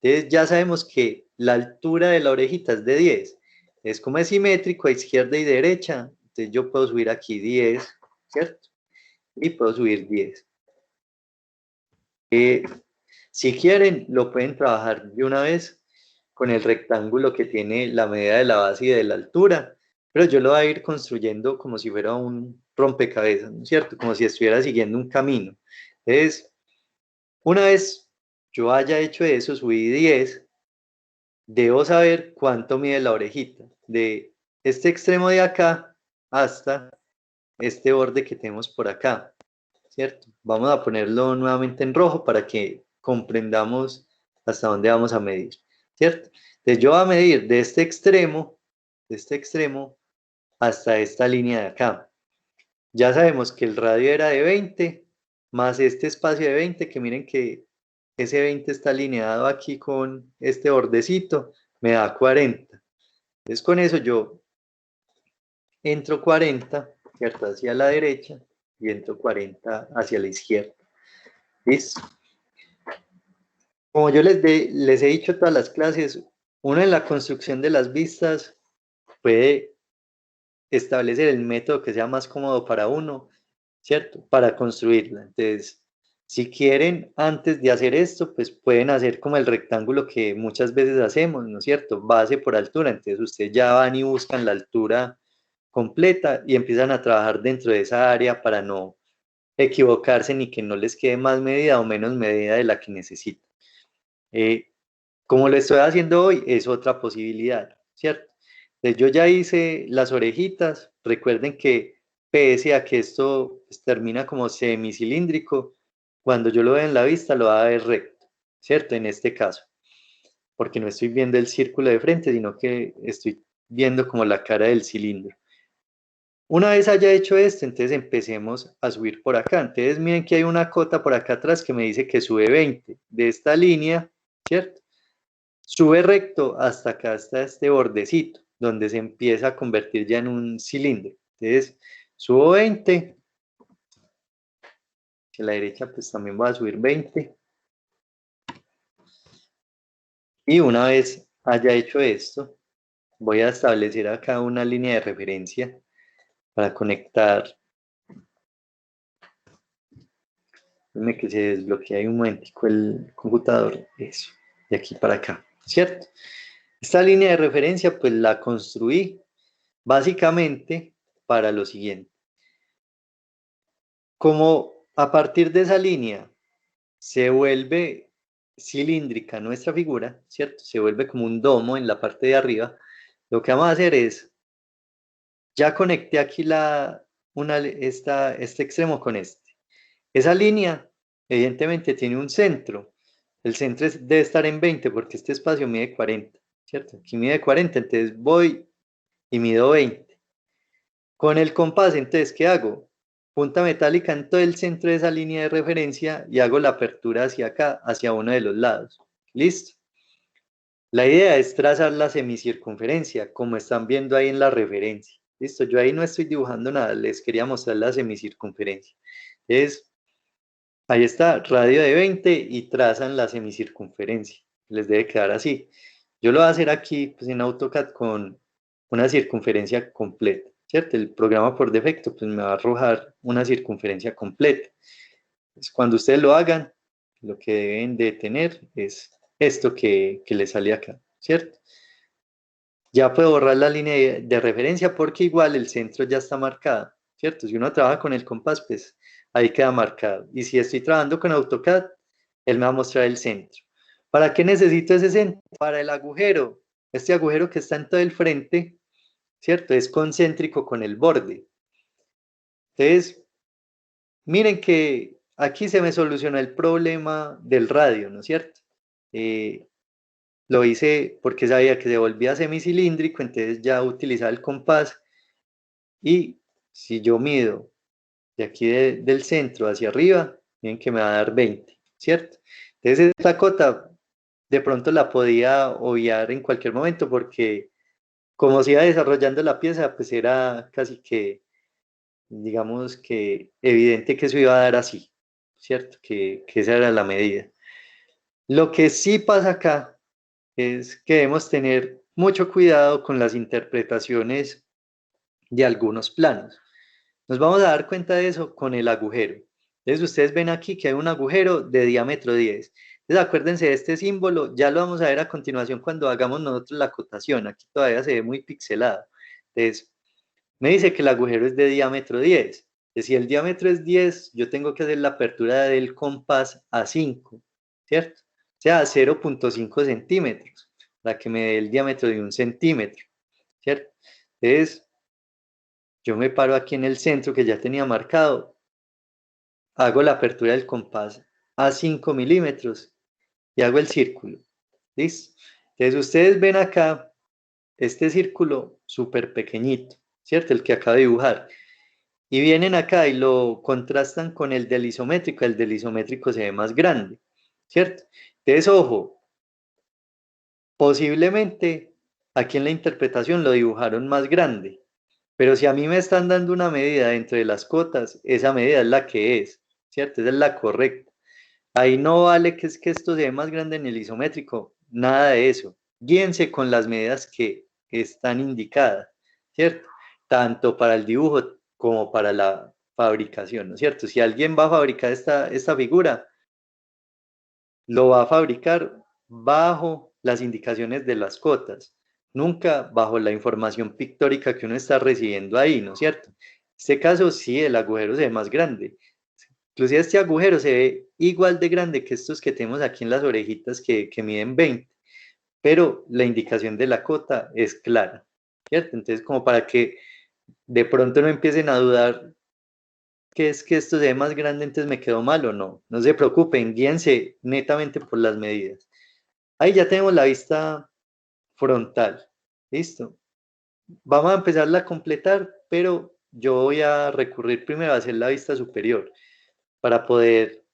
Entonces ya sabemos que la altura de la orejita es de 10. Es como es simétrico a izquierda y derecha. Entonces yo puedo subir aquí 10, ¿cierto? Y puedo subir 10. Si quieren, lo pueden trabajar de una vez con el rectángulo que tiene la medida de la base y de la altura, pero yo lo voy a ir construyendo como si fuera un rompecabezas, ¿no es cierto? Como si estuviera siguiendo un camino. Entonces, una vez yo haya hecho eso, subí 10, debo saber cuánto mide la orejita, de este extremo de acá hasta este borde que tenemos por acá, ¿cierto? Vamos a ponerlo nuevamente en rojo para que comprendamos hasta dónde vamos a medir, ¿cierto? Entonces yo voy a medir de este extremo hasta esta línea de acá. Ya sabemos que el radio era de 20, más este espacio de 20, que miren que ese 20 está alineado aquí con este bordecito, me da 40. Entonces con eso yo entro 40, ¿cierto? Hacia la derecha y entro 40 hacia la izquierda. ¿Listo? Como yo les he dicho todas las clases, uno en la construcción de las vistas puede establecer el método que sea más cómodo para uno, ¿cierto? Para construirla. Entonces, si quieren, antes de hacer esto, pues pueden hacer como el rectángulo que muchas veces hacemos, ¿no es cierto? Base por altura. Entonces, ustedes ya van y buscan la altura completa y empiezan a trabajar dentro de esa área para no equivocarse ni que no les quede más medida o menos medida de la que necesitan. Como lo estoy haciendo hoy, es otra posibilidad, ¿cierto? Entonces, yo ya hice las orejitas. Recuerden que pese a que esto pues, termina como semicilíndrico, cuando yo lo veo en la vista lo va a ver recto, ¿cierto? En este caso, porque no estoy viendo el círculo de frente, sino que estoy viendo como la cara del cilindro. Una vez haya hecho esto, entonces empecemos a subir por acá. Entonces miren que hay una cota por acá atrás que me dice que sube 20 de esta línea, ¿cierto? Sube recto hasta acá, hasta este bordecito, donde se empieza a convertir ya en un cilindro. Entonces, subo 20, hacia la derecha pues también voy a subir 20. Y una vez haya hecho esto, voy a establecer acá una línea de referencia para conectar. Déjame que se desbloquee ahí un momentico el computador. Eso, de aquí para acá. ¿cierto? Esta línea de referencia pues la construí básicamente para lo siguiente. Como a partir de esa línea se vuelve cilíndrica nuestra figura, ¿cierto? Se vuelve como un domo en la parte de arriba. Lo que vamos a hacer es, ya conecté aquí este extremo con este. Esa línea, evidentemente, tiene un centro. El centro debe estar en 20 porque este espacio mide 40, ¿cierto? Aquí mide 40, entonces voy y mido 20. Con el compás, entonces, ¿qué hago? Punta metálica en todo el centro de esa línea de referencia y hago la apertura hacia acá, hacia uno de los lados. ¿Listo? La idea es trazar la semicircunferencia, como están viendo ahí en la referencia. ¿Listo? Yo ahí no estoy dibujando nada, les quería mostrar la semicircunferencia. Entonces, ahí está, radio de 20 y trazan la semicircunferencia. Les debe quedar así. Yo lo voy a hacer aquí pues, en AutoCAD con una circunferencia completa, ¿cierto? El programa por defecto pues, me va a arrojar una circunferencia completa. Pues, cuando ustedes lo hagan, lo que deben de tener es esto que les sale acá, ¿cierto? Ya puedo borrar la línea de referencia porque igual el centro ya está marcado, ¿cierto? Si uno trabaja con el compás, pues ahí queda marcado. Y si estoy trabajando con AutoCAD, él me va a mostrar el centro. ¿Para qué necesito ese centro? Para el agujero. Este agujero que está en todo el frente, ¿cierto? Es concéntrico con el borde. Entonces, miren que aquí se me solucionó el problema del radio, ¿no es cierto? Lo hice porque sabía que se volvía semicilíndrico, entonces ya utilizaba el compás y si yo mido de aquí del centro hacia arriba, miren que me va a dar 20, ¿cierto? Entonces esta cota de pronto la podía obviar en cualquier momento porque como se iba desarrollando la pieza, pues era casi que, digamos que evidente que eso iba a dar así, ¿cierto? Que esa era la medida. Lo que sí pasa acá es que debemos tener mucho cuidado con las interpretaciones de algunos planos. Nos vamos a dar cuenta de eso con el agujero. Entonces ustedes ven aquí que hay un agujero de diámetro 10. Entonces acuérdense de este símbolo, ya lo vamos a ver a continuación cuando hagamos nosotros la cotación. Aquí todavía se ve muy pixelado. Entonces me dice que el agujero es de diámetro 10. Entonces, si el diámetro es 10, yo tengo que hacer la apertura del compás a 5, ¿cierto? O sea, a 0.5 centímetros, para que me dé el diámetro de 1 centímetro, ¿cierto? Entonces, yo me paro aquí en el centro que ya tenía marcado, hago la apertura del compás a 5 milímetros y hago el círculo. ¿Listo? Entonces, ustedes ven acá este círculo súper pequeñito, ¿cierto? El que acabo de dibujar. Y vienen acá y lo contrastan con el del isométrico se ve más grande, ¿cierto? Entonces, ojo, posiblemente aquí en la interpretación lo dibujaron más grande, pero si a mí me están dando una medida dentro de las cotas, esa medida es la que es, ¿cierto? Esa es la correcta. Ahí no vale que es que esto se ve más grande en el isométrico, nada de eso. Guíense con las medidas que están indicadas, ¿cierto? Tanto para el dibujo como para la fabricación, ¿no es cierto? Si alguien va a fabricar esta figura, lo va a fabricar bajo las indicaciones de las cotas, nunca bajo la información pictórica que uno está recibiendo ahí, ¿no es cierto? En este caso sí, el agujero se ve más grande. Inclusive este agujero se ve igual de grande que estos que tenemos aquí en las orejitas que miden 20, pero la indicación de la cota es clara, ¿cierto? Entonces, como para que de pronto no empiecen a dudar que es que esto se ve más grande, entonces me quedó mal o no. No se preocupen, guíense netamente por las medidas. Ahí ya tenemos la vista frontal. ¿Listo? Vamos a empezarla a completar, pero yo voy a recurrir primero a hacer la vista superior para poder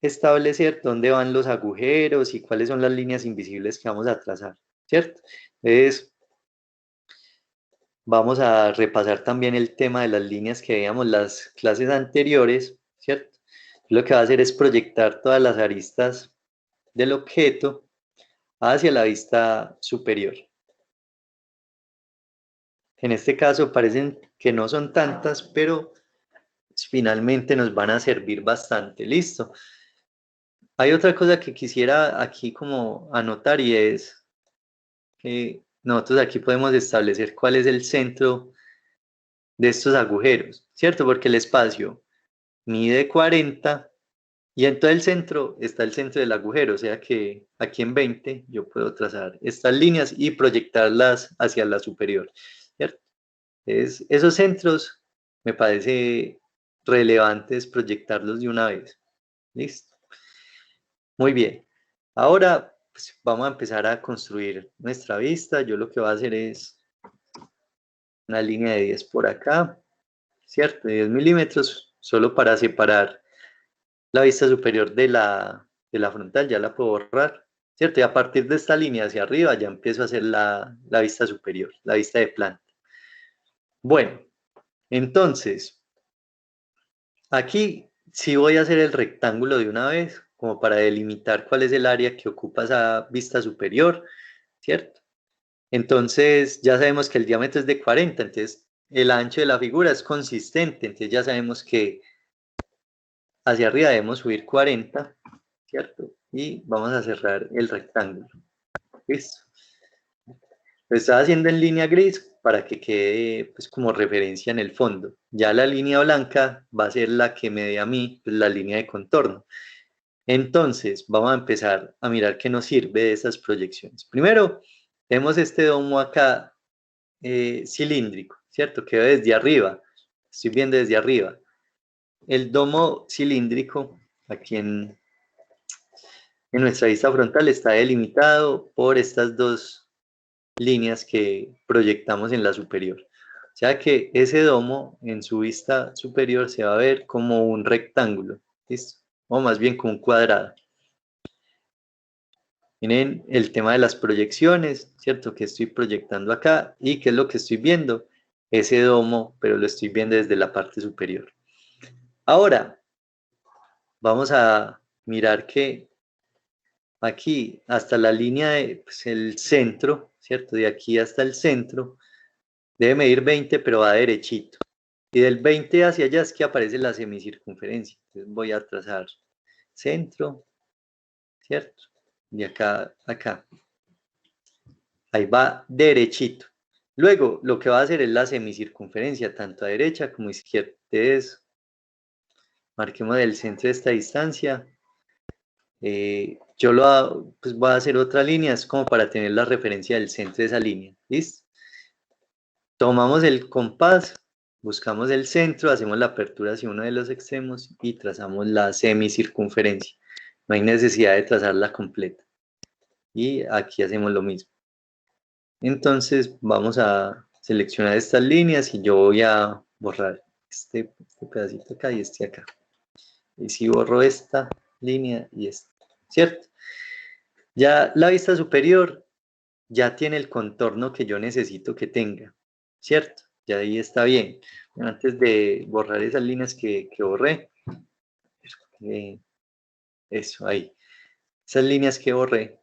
establecer dónde van los agujeros y cuáles son las líneas invisibles que vamos a trazar, ¿cierto? Entonces, vamos a repasar también el tema de las líneas que veíamos las clases anteriores, ¿cierto? Lo que va a hacer es proyectar todas las aristas del objeto hacia la vista superior. En este caso parecen que no son tantas, pero finalmente nos van a servir bastante. Listo. Hay otra cosa que quisiera aquí como anotar y es nosotros aquí podemos establecer cuál es el centro de estos agujeros, ¿cierto? Porque el espacio mide 40 y en todo el centro está el centro del agujero, o sea que aquí en 20 yo puedo trazar estas líneas y proyectarlas hacia la superior, ¿cierto? Esos centros me parece relevantes proyectarlos de una vez. ¿Listo? Muy bien. Ahora pues, vamos a empezar a construir nuestra vista. Yo lo que voy a hacer es una línea de 10 por acá, ¿cierto? De 10 milímetros, solo para separar la vista superior de la frontal, ya la puedo borrar, ¿cierto? Y a partir de esta línea hacia arriba ya empiezo a hacer la vista superior, la vista de planta. Bueno, entonces, aquí sí voy a hacer el rectángulo de una vez, como para delimitar cuál es el área que ocupa esa vista superior, ¿cierto? Entonces, ya sabemos que el diámetro es de 40, entonces el ancho de la figura es consistente, entonces ya sabemos que hacia arriba debemos subir 40, ¿cierto? Y vamos a cerrar el rectángulo. ¿Listo? Lo estaba haciendo en línea gris para que quede pues, como referencia en el fondo. Ya la línea blanca va a ser la que me dé a mí pues, la línea de contorno. Entonces, vamos a empezar a mirar qué nos sirve de esas proyecciones. Primero, tenemos este domo acá cilíndrico, ¿cierto? Que ve desde arriba. Estoy viendo desde arriba. El domo cilíndrico, aquí en nuestra vista frontal, está delimitado por estas dos líneas que proyectamos en la superior. O sea que ese domo en su vista superior se va a ver como un rectángulo, ¿listo? O más bien como un cuadrado. Miren el tema de las proyecciones, ¿cierto? Que estoy proyectando acá y qué es lo que estoy viendo. Ese domo, pero lo estoy viendo desde la parte superior. Ahora, vamos a mirar que aquí hasta la línea de pues, el centro, ¿cierto? De aquí hasta el centro, debe medir 20, pero va derechito. Y del 20 hacia allá es que aparece la semicircunferencia. Entonces voy a trazar centro, ¿cierto? De acá a acá. Ahí va derechito. Luego, lo que va a hacer es la semicircunferencia, tanto a derecha como a izquierda. Entonces, marquemos el centro de esta distancia. Yo pues voy a hacer otra línea, es como para tener la referencia del centro de esa línea. ¿Listo? Tomamos el compás, buscamos el centro, hacemos la apertura hacia uno de los extremos y trazamos la semicircunferencia. No hay necesidad de trazarla completa. Y aquí hacemos lo mismo. Entonces vamos a seleccionar estas líneas y yo voy a borrar este pedacito acá y este acá. Y si borro esta línea y esta, ¿cierto? Ya la vista superior ya tiene el contorno que yo necesito que tenga, ¿cierto? Ya ahí está bien. Antes de borrar esas líneas que borré, eso, ahí. Esas líneas que borré,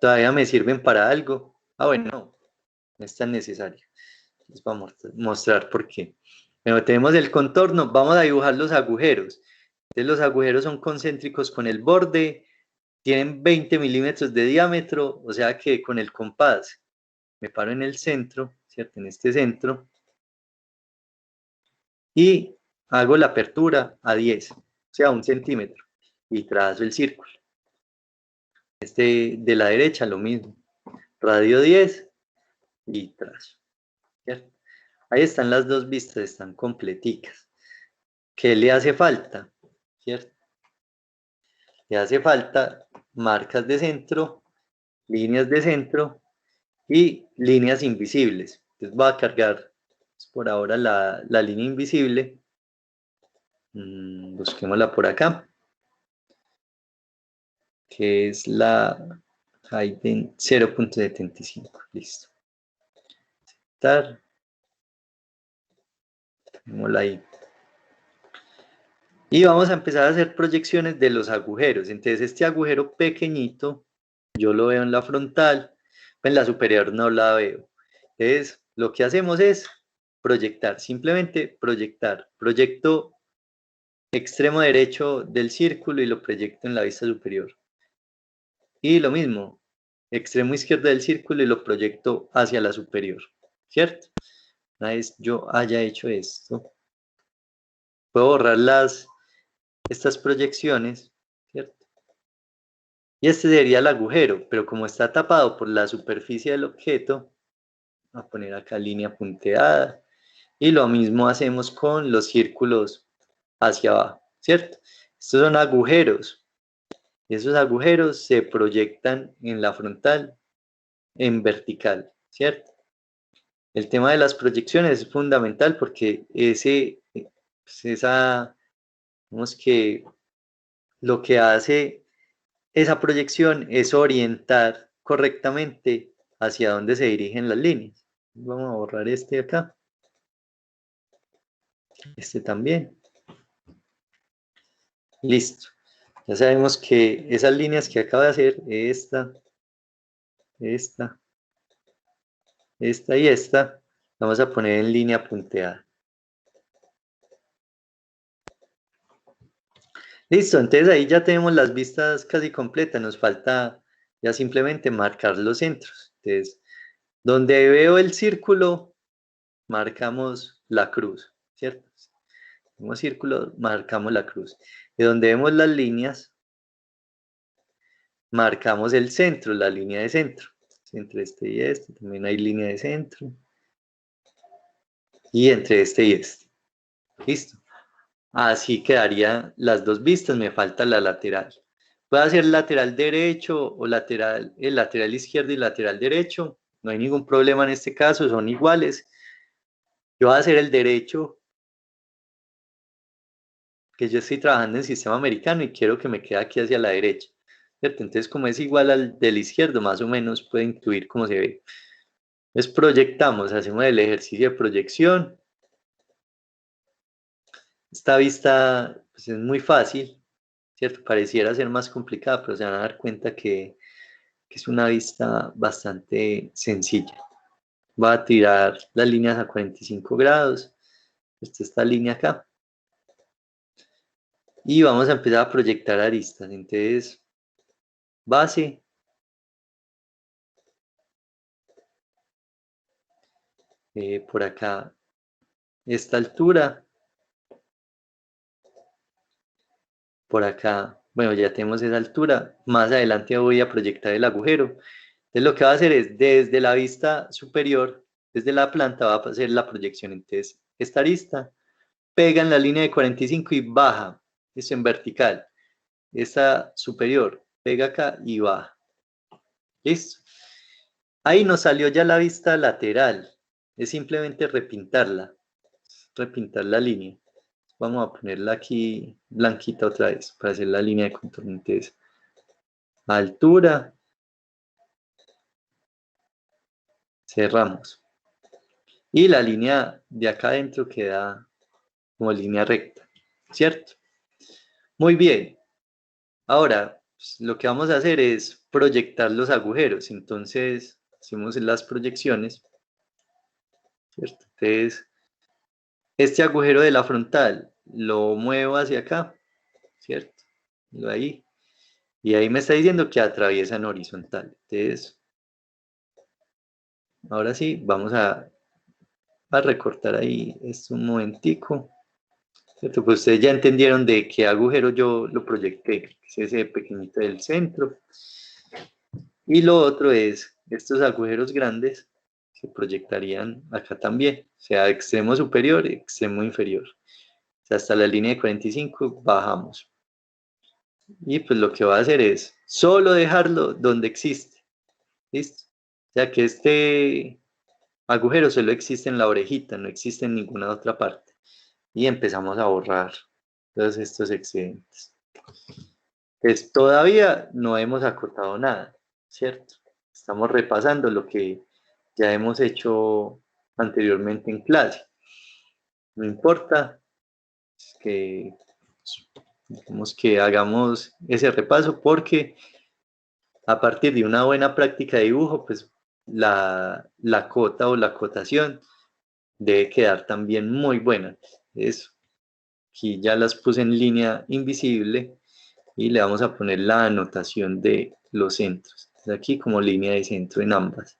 todavía me sirven para algo. Ah, bueno, no es tan necesario. Les vamos a mostrar por qué. Bueno, tenemos el contorno, vamos a dibujar los agujeros. Entonces los agujeros son concéntricos con el borde, tienen 20 milímetros de diámetro, o sea que con el compás me paro en el centro, ¿cierto? En este centro, y hago la apertura a 10, o sea, 1 centímetro, y trazo el círculo. Este de la derecha lo mismo, radio 10 y trazo, ¿cierto? Ahí están las dos vistas, están completicas. ¿Qué le hace falta? ¿Cierto? Le hace falta marcas de centro, líneas de centro y líneas invisibles. Entonces voy a cargar por ahora la línea invisible. Busquémosla por acá, que es la Hayden 0.75. Listo. Aceptar. Pongámosla ahí. Y vamos a empezar a hacer proyecciones de los agujeros. Entonces este agujero pequeñito, yo lo veo en la frontal, en la superior no la veo. Entonces lo que hacemos es proyectar, simplemente proyectar. Proyecto extremo derecho del círculo y lo proyecto en la vista superior. Y lo mismo, extremo izquierdo del círculo y lo proyecto hacia la superior, ¿cierto? Una vez yo haya hecho esto, puedo borrar estas proyecciones, ¿cierto? Y este sería el agujero, pero como está tapado por la superficie del objeto, voy a poner acá línea punteada, y lo mismo hacemos con los círculos hacia abajo, ¿cierto? Estos son agujeros, y esos agujeros se proyectan en la frontal en vertical, ¿cierto? El tema de las proyecciones es fundamental porque digamos que lo que hace esa proyección es orientar correctamente hacia dónde se dirigen las líneas. Vamos a borrar este acá. Este también. Listo. Ya sabemos que esas líneas que acabo de hacer, esta y esta, vamos a poner en línea punteada. Listo, entonces ahí ya tenemos las vistas casi completas, nos falta ya simplemente marcar los centros. Entonces, donde veo el círculo, marcamos la cruz, ¿cierto? Como círculo, marcamos la cruz. Y donde vemos las líneas, marcamos el centro, la línea de centro. Entre este y este también hay línea de centro. Y entre este y este. Listo. Así quedarían las dos vistas, me falta la lateral. Puede hacer lateral derecho o el lateral izquierdo y lateral derecho. No hay ningún problema en este caso, son iguales. Yo voy a hacer el derecho, que yo estoy trabajando en sistema americano y quiero que me quede aquí hacia la derecha, ¿cierto? Entonces, como es igual al del izquierdo, más o menos puede intuir cómo se ve. Entonces, proyectamos, hacemos el ejercicio de proyección. Esta vista pues, es muy fácil, ¿cierto? Pareciera ser más complicada, pero se van a dar cuenta que es una vista bastante sencilla. Va a tirar las líneas a 45 grados. Esta línea acá. Y vamos a empezar a proyectar aristas. Entonces, base. Por acá, esta altura. Por acá, bueno, ya tenemos esa altura. Más adelante voy a proyectar el agujero. Entonces, lo que va a hacer es, desde la vista superior, desde la planta, va a hacer la proyección. Entonces, esta arista pega en la línea de 45 y baja. Eso en vertical. Esta superior pega acá y baja. ¿Listo? Ahí nos salió ya la vista lateral. Es simplemente repintarla. Repintar la línea. Vamos a ponerla aquí blanquita otra vez para hacer la línea de contorno. Entonces, altura. Cerramos. Y la línea de acá adentro queda como línea recta. ¿Cierto? Muy bien. Ahora, pues, lo que vamos a hacer es proyectar los agujeros. Entonces, hacemos las proyecciones. ¿Cierto? Entonces, este agujero de la frontal lo muevo hacia acá. ¿Cierto? Lo ahí. Y ahí me está diciendo que atraviesa en horizontal. Entonces, ahora sí, vamos a recortar ahí esto un momentico. ¿Cierto? Pues ustedes ya entendieron de qué agujero yo lo proyecté, que es ese pequeñito del centro. Y lo otro es, estos agujeros grandes se proyectarían acá también, o sea, extremo superior, extremo inferior. O sea, hasta la línea de 45 bajamos. Y pues lo que va a hacer es solo dejarlo donde existe. ¿Listo? O sea que este agujero solo existe en la orejita, no existe en ninguna otra parte. Y empezamos a borrar todos estos excedentes. Pues todavía no hemos acortado nada, ¿cierto? Estamos repasando lo que ya hemos hecho anteriormente en clase. No importa que, digamos, que hagamos ese repaso porque a partir de una buena práctica de dibujo, pues la cota o la cotación debe quedar también muy buena. Eso. Aquí ya las puse en línea invisible y le vamos a poner la anotación de los centros. aquí como línea de centro en ambas.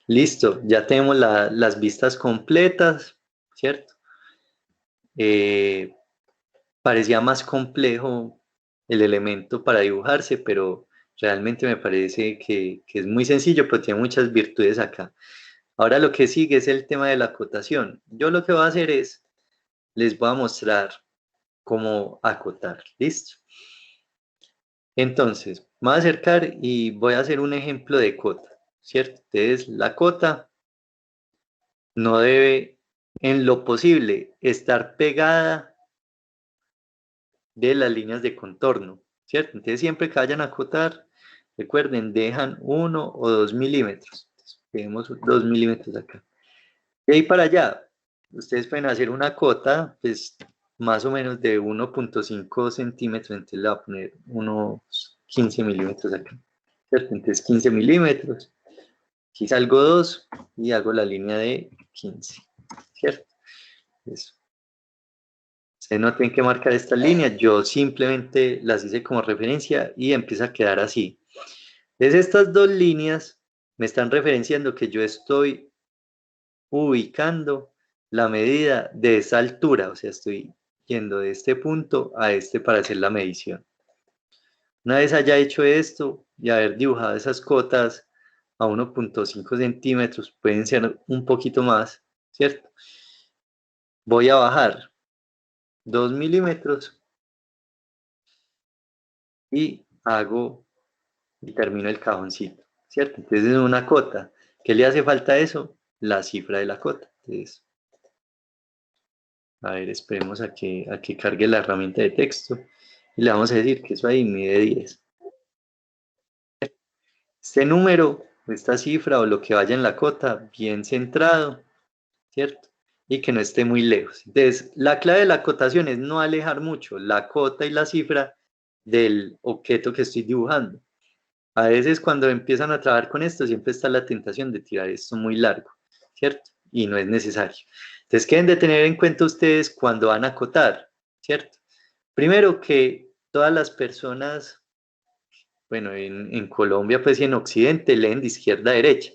Listo, ya tenemos las vistas completas, ¿cierto? Parecía más complejo el elemento para dibujarse, pero realmente me parece que es muy sencillo, pero tiene muchas virtudes acá. Ahora lo que sigue es el tema de la acotación. Yo lo que voy a hacer es, les voy a mostrar cómo acotar, ¿listo? Entonces, me voy a acercar y voy a hacer un ejemplo de cota, ¿cierto? Entonces, la cota no debe, en lo posible, estar pegada de las líneas de contorno, ¿cierto? Entonces, siempre que vayan a acotar, recuerden, dejan 1 o 2 milímetros. Entonces, tenemos 2 milímetros acá. De ahí para allá, ustedes pueden hacer una cota, pues, más o menos de 1.5 centímetros, entonces le voy a poner unos 15 milímetros acá, ¿cierto? Entonces 15 milímetros, aquí salgo 2 y hago la línea de 15, ¿cierto? Eso. Ustedes no tienen que marcar estas líneas, yo simplemente las hice como referencia y empieza a quedar así. Entonces estas dos líneas me están referenciando que yo estoy ubicando la medida de esa altura, o sea, estoy yendo de este punto a este para hacer la medición. Una vez haya hecho esto y haber dibujado esas cotas a 1.5 centímetros, pueden ser un poquito más, ¿cierto? Voy a bajar 2 milímetros y hago y termino el cajoncito, ¿cierto? Entonces es una cota. ¿Qué le hace falta a eso? La cifra de la cota. Entonces, a ver, esperemos a que cargue la herramienta de texto y le vamos a decir que eso ahí mide 10. Este número, esta cifra o lo que vaya en la cota, bien centrado, ¿cierto? Y que no esté muy lejos. Entonces, la clave de la acotación es no alejar mucho la cota y la cifra del objeto que estoy dibujando. A veces cuando empiezan a trabajar con esto, siempre está la tentación de tirar esto muy largo, ¿cierto? Y no es necesario. Entonces, ¿qué deben de tener en cuenta ustedes cuando van a acotar, ¿cierto? Primero que todas las personas, bueno, en Colombia pues y en Occidente leen de izquierda a derecha.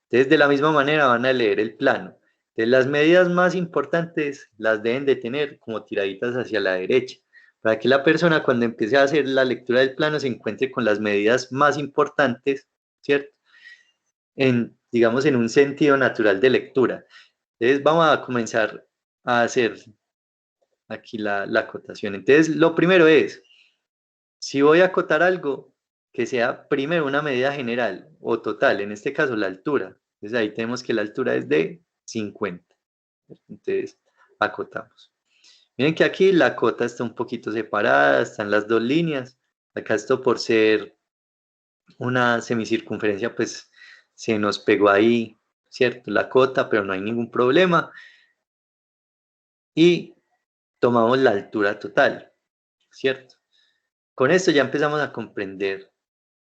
Entonces, de la misma manera van a leer el plano. Entonces, las medidas más importantes las deben de tener como tiraditas hacia la derecha, para que la persona cuando empiece a hacer la lectura del plano se encuentre con las medidas más importantes, ¿cierto? Digamos, en un sentido natural de lectura. Entonces, vamos a comenzar a hacer aquí la acotación. Entonces, lo primero es, si voy a acotar algo, que sea primero una medida general o total, en este caso la altura. Entonces ahí tenemos que la altura es de 50. Entonces acotamos. Miren que aquí la cota está un poquito separada, están las dos líneas. Acá esto por ser una semicircunferencia, pues se nos pegó ahí, ¿cierto? La cota, pero no hay ningún problema. Y tomamos la altura total, ¿cierto? Con esto ya empezamos a comprender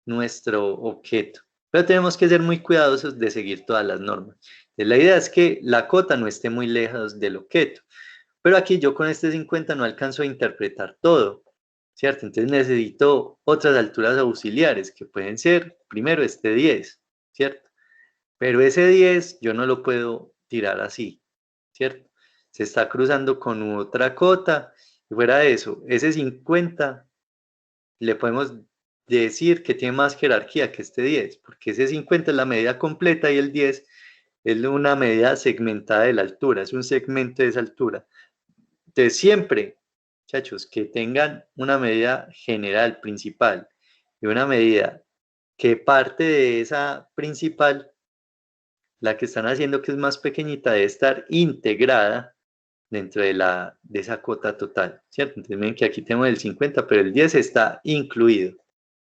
nuestro objeto. Pero tenemos que ser muy cuidadosos de seguir todas las normas. Entonces, la idea es que la cota no esté muy lejos del objeto. Pero aquí yo con este 50 no alcanzo a interpretar todo, ¿cierto? Entonces necesito otras alturas auxiliares que pueden ser, primero este 10, ¿cierto? Pero ese 10 yo no lo puedo tirar así, ¿cierto? Se está cruzando con otra cota. Y fuera de eso, ese 50 le podemos decir que tiene más jerarquía que este 10, porque ese 50 es la medida completa y el 10 es una medida segmentada de la altura, es un segmento de esa altura. Entonces, siempre, muchachos, que tengan una medida general, principal, y una medida que parte de esa principal, la que están haciendo que es más pequeñita, debe estar integrada dentro de esa cota total, ¿cierto? Entonces, ven que aquí tenemos el 50, pero el 10 está incluido.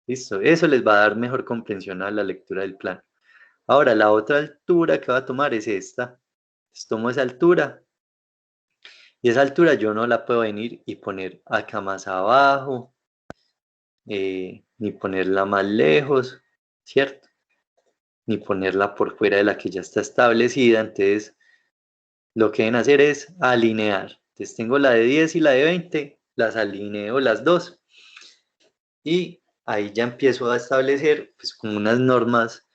Listo, eso les va a dar mejor comprensión a la lectura del plano. Ahora, la otra altura que va a tomar es esta. Entonces, tomo esa altura y esa altura yo no la puedo venir y poner acá más abajo, ni ponerla más lejos, ¿cierto? Ni ponerla por fuera de la que ya está establecida. Entonces, lo que deben hacer es alinear. Entonces, tengo la de 10 y la de 20, las alineo las dos. y ahí ya empiezo a establecer pues, como unas normas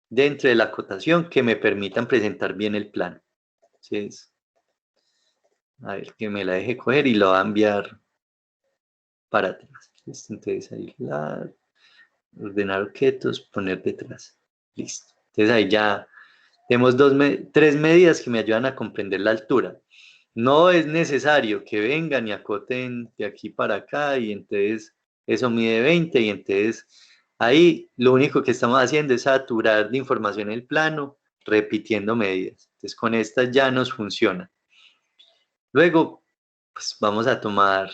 dentro de la acotación que me permitan presentar bien el plano. Entonces, a ver, que me la deje coger y lo va a enviar para atrás. ¿Listo? Entonces, aislar, ordenar objetos, poner detrás. Listo. Entonces, ahí ya tenemos tres medidas que me ayudan a comprender la altura. No es necesario que vengan y acoten de aquí para acá y entonces eso mide 20 y entonces ahí lo único que estamos haciendo es saturar de información el plano repitiendo medidas. Entonces con estas ya nos funciona. Luego, pues vamos a tomar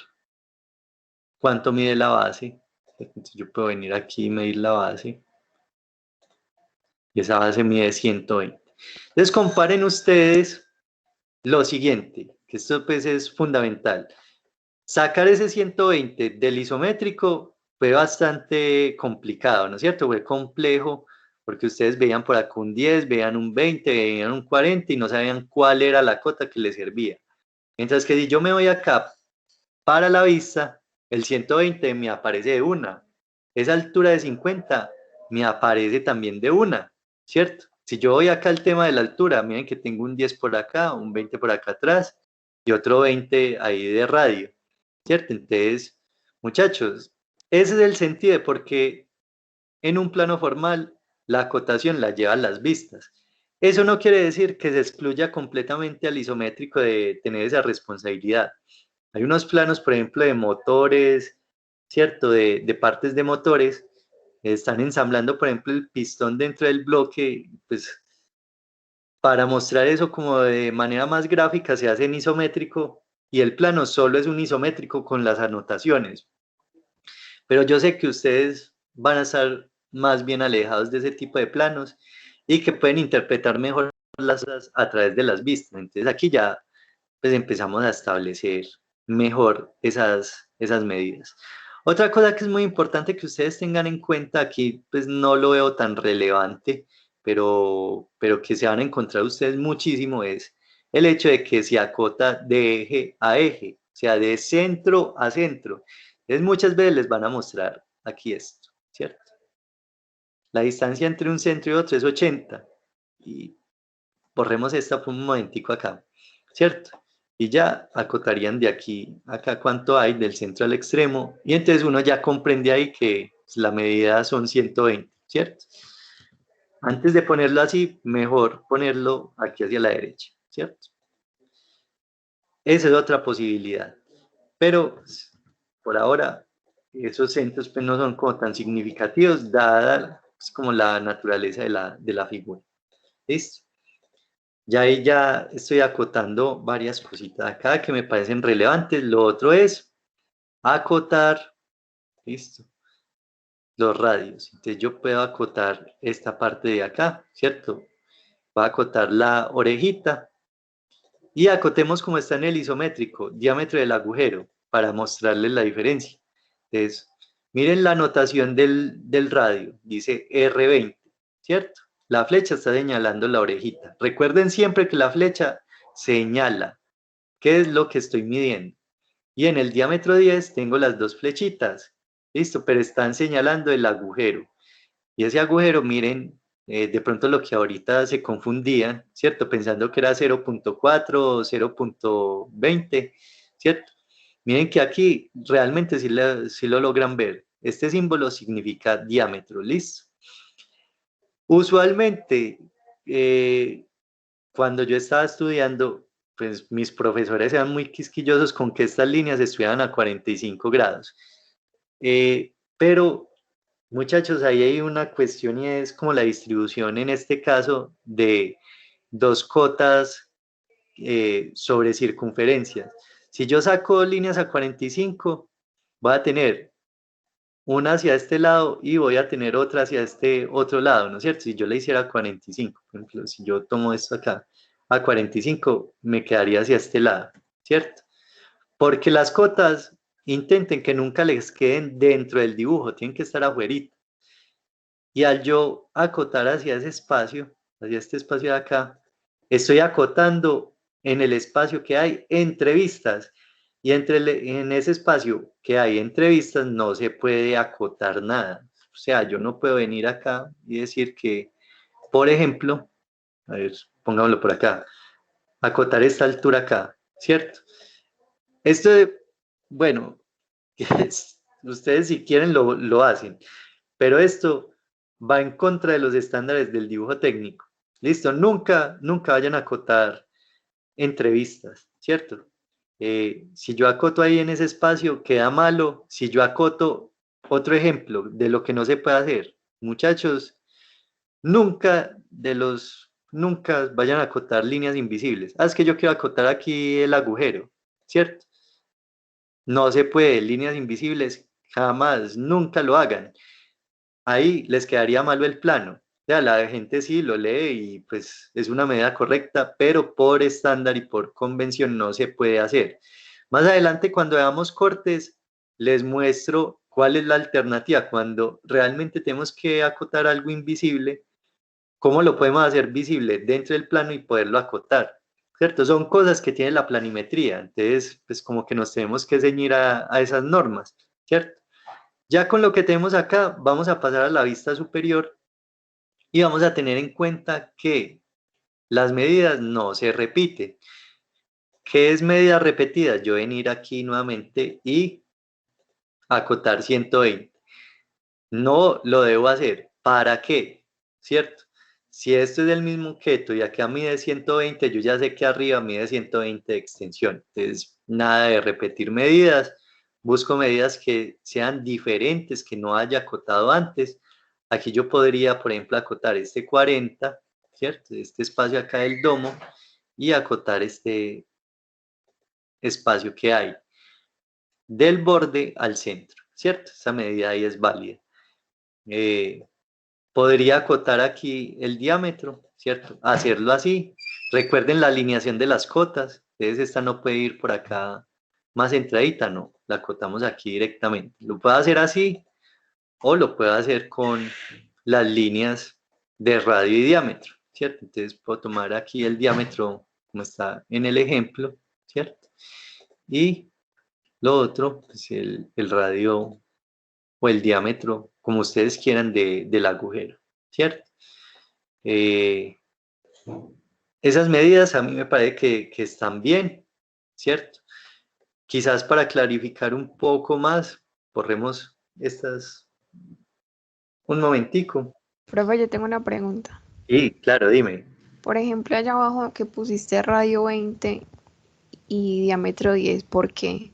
cuánto mide la base. Entonces yo puedo venir aquí y medir la base. Y esa base mide 120. Entonces comparen ustedes lo siguiente, que esto pues es fundamental. Sacar ese 120 del isométrico fue bastante complicado, ¿no es cierto? Fue complejo porque ustedes veían por acá un 10, veían un 20, veían un 40 y no sabían cuál era la cota que les servía. Mientras que si yo me voy acá para la vista, el 120 me aparece de una. Esa altura de 50 me aparece también de una, ¿cierto? Si yo voy acá al tema de la altura, miren que tengo un 10 por acá, un 20 por acá atrás y otro 20 ahí de radio, ¿cierto? Entonces, muchachos, ese es el sentido de por qué en un plano formal la acotación la llevan las vistas. Eso no quiere decir que se excluya completamente al isométrico de tener esa responsabilidad. Hay unos planos, por ejemplo, de motores, ¿cierto? De partes de motores. Están ensamblando, por ejemplo, el pistón dentro del bloque, pues para mostrar eso como de manera más gráfica se hace en isométrico y el plano solo es un isométrico con las anotaciones. Pero yo sé que ustedes van a estar más bien alejados de ese tipo de planos y que pueden interpretar mejor las cosas a través de las vistas. Entonces aquí ya pues empezamos a establecer mejor esas medidas. Otra cosa que es muy importante que ustedes tengan en cuenta, aquí pues no lo veo tan relevante, pero que se van a encontrar ustedes muchísimo, es el hecho de que se acota de eje a eje, o sea, de centro a centro. Entonces muchas veces les van a mostrar aquí esto, ¿cierto? La distancia entre un centro y otro es 80. Y borremos esta por un momentico acá, ¿cierto? Y ya acotarían de aquí a acá cuánto hay del centro al extremo. Y entonces uno ya comprende ahí que la medida son 120, ¿cierto? Antes de ponerlo así, mejor ponerlo aquí hacia la derecha, ¿cierto? Esa es otra posibilidad. Pero pues, por ahora, esos centros pues, no son como tan significativos, dada pues, como la naturaleza de la figura. ¿Listo? Ya ahí ya estoy acotando varias cositas acá que me parecen relevantes. Lo otro es acotar, listo, los radios. Entonces yo puedo acotar esta parte de acá, ¿cierto? Voy a acotar la orejita y acotemos como está en el isométrico, diámetro del agujero, para mostrarles la diferencia. Entonces, miren la anotación del radio, dice R20, ¿cierto? La flecha está señalando la orejita. Recuerden siempre que la flecha señala qué es lo que estoy midiendo. Y en el diámetro 10 tengo las dos flechitas, listo, pero están señalando el agujero. Y ese agujero, miren, de pronto lo que ahorita se confundían, ¿cierto? Pensando que era 0.4 o 0.20, ¿cierto? Miren que aquí realmente sí lo logran ver. Este símbolo significa diámetro, ¿listo? Usualmente, cuando yo estaba estudiando, pues mis profesores eran muy quisquillosos con que estas líneas estuvieran a 45 grados. Pero muchachos, ahí hay una cuestión y es como la distribución en este caso de dos cotas sobre circunferencias. Si yo saco líneas a 45, voy a tener una hacia este lado y voy a tener otra hacia este otro lado, ¿no es cierto? Si yo le hiciera 45, por ejemplo, si yo tomo esto acá a 45, me quedaría hacia este lado, ¿cierto? Porque las cotas intenten que nunca les queden dentro del dibujo, tienen que estar afuera. Y al yo acotar hacia ese espacio, hacia este espacio de acá, estoy acotando en el espacio que hay entre vistas. Y en ese espacio que hay entrevistas no se puede acotar nada. O sea, yo no puedo venir acá y decir que, por ejemplo, a ver, pongámoslo por acá, acotar esta altura acá, ¿cierto? Esto, bueno, ustedes si quieren lo hacen, pero esto va en contra de los estándares del dibujo técnico. Listo, nunca vayan a acotar entrevistas, ¿cierto? Si yo acoto ahí en ese espacio, queda malo. Si yo acoto, otro ejemplo de lo que no se puede hacer, muchachos, nunca vayan a acotar líneas invisibles. Es que yo quiero acotar aquí el agujero, ¿cierto? No se puede, líneas invisibles, jamás, nunca lo hagan. Ahí les quedaría malo el plano. O sea, la gente sí lo lee y pues es una medida correcta, pero por estándar y por convención no se puede hacer. Más adelante, cuando veamos cortes, les muestro cuál es la alternativa. Cuando realmente tenemos que acotar algo invisible, ¿cómo lo podemos hacer visible dentro del plano y poderlo acotar? ¿Cierto? Son cosas que tiene la planimetría. Entonces, pues como que nos tenemos que ceñir a esas normas, ¿cierto? Ya con lo que tenemos acá, vamos a pasar a la vista superior y vamos a tener en cuenta que las medidas no se repiten. ¿Qué es medidas repetidas? Yo venir aquí nuevamente y acotar 120. No lo debo hacer. ¿Para qué? ¿Cierto? Si esto es del mismo keto y acá mide 120, yo ya sé que arriba mide 120 de extensión. Entonces, nada de repetir medidas. Busco medidas que sean diferentes, que no haya acotado antes. Aquí yo podría, por ejemplo, acotar este 40, ¿cierto? Este espacio acá del domo y acotar este espacio que hay del borde al centro, ¿cierto? Esa medida ahí es válida. Eh, Podría acotar aquí el diámetro, ¿cierto? Hacerlo así. Recuerden la alineación de las cotas. Entonces esta no puede ir por acá más entradita, no. La acotamos aquí directamente. Lo puedo hacer así o lo puedo hacer con las líneas de radio y diámetro, ¿cierto? Entonces puedo tomar aquí el diámetro como está en el ejemplo, ¿cierto? Y lo otro, pues el radio o el diámetro, como ustedes quieran, del agujero, ¿cierto? Eh, Esas medidas a mí me parece que están bien, ¿cierto? Quizás para clarificar un poco más, borremos estas un momentico.
Profe, yo tengo una pregunta.
Sí, claro, dime.
Por ejemplo, allá abajo que pusiste radio 20 y diámetro 10, ¿por qué?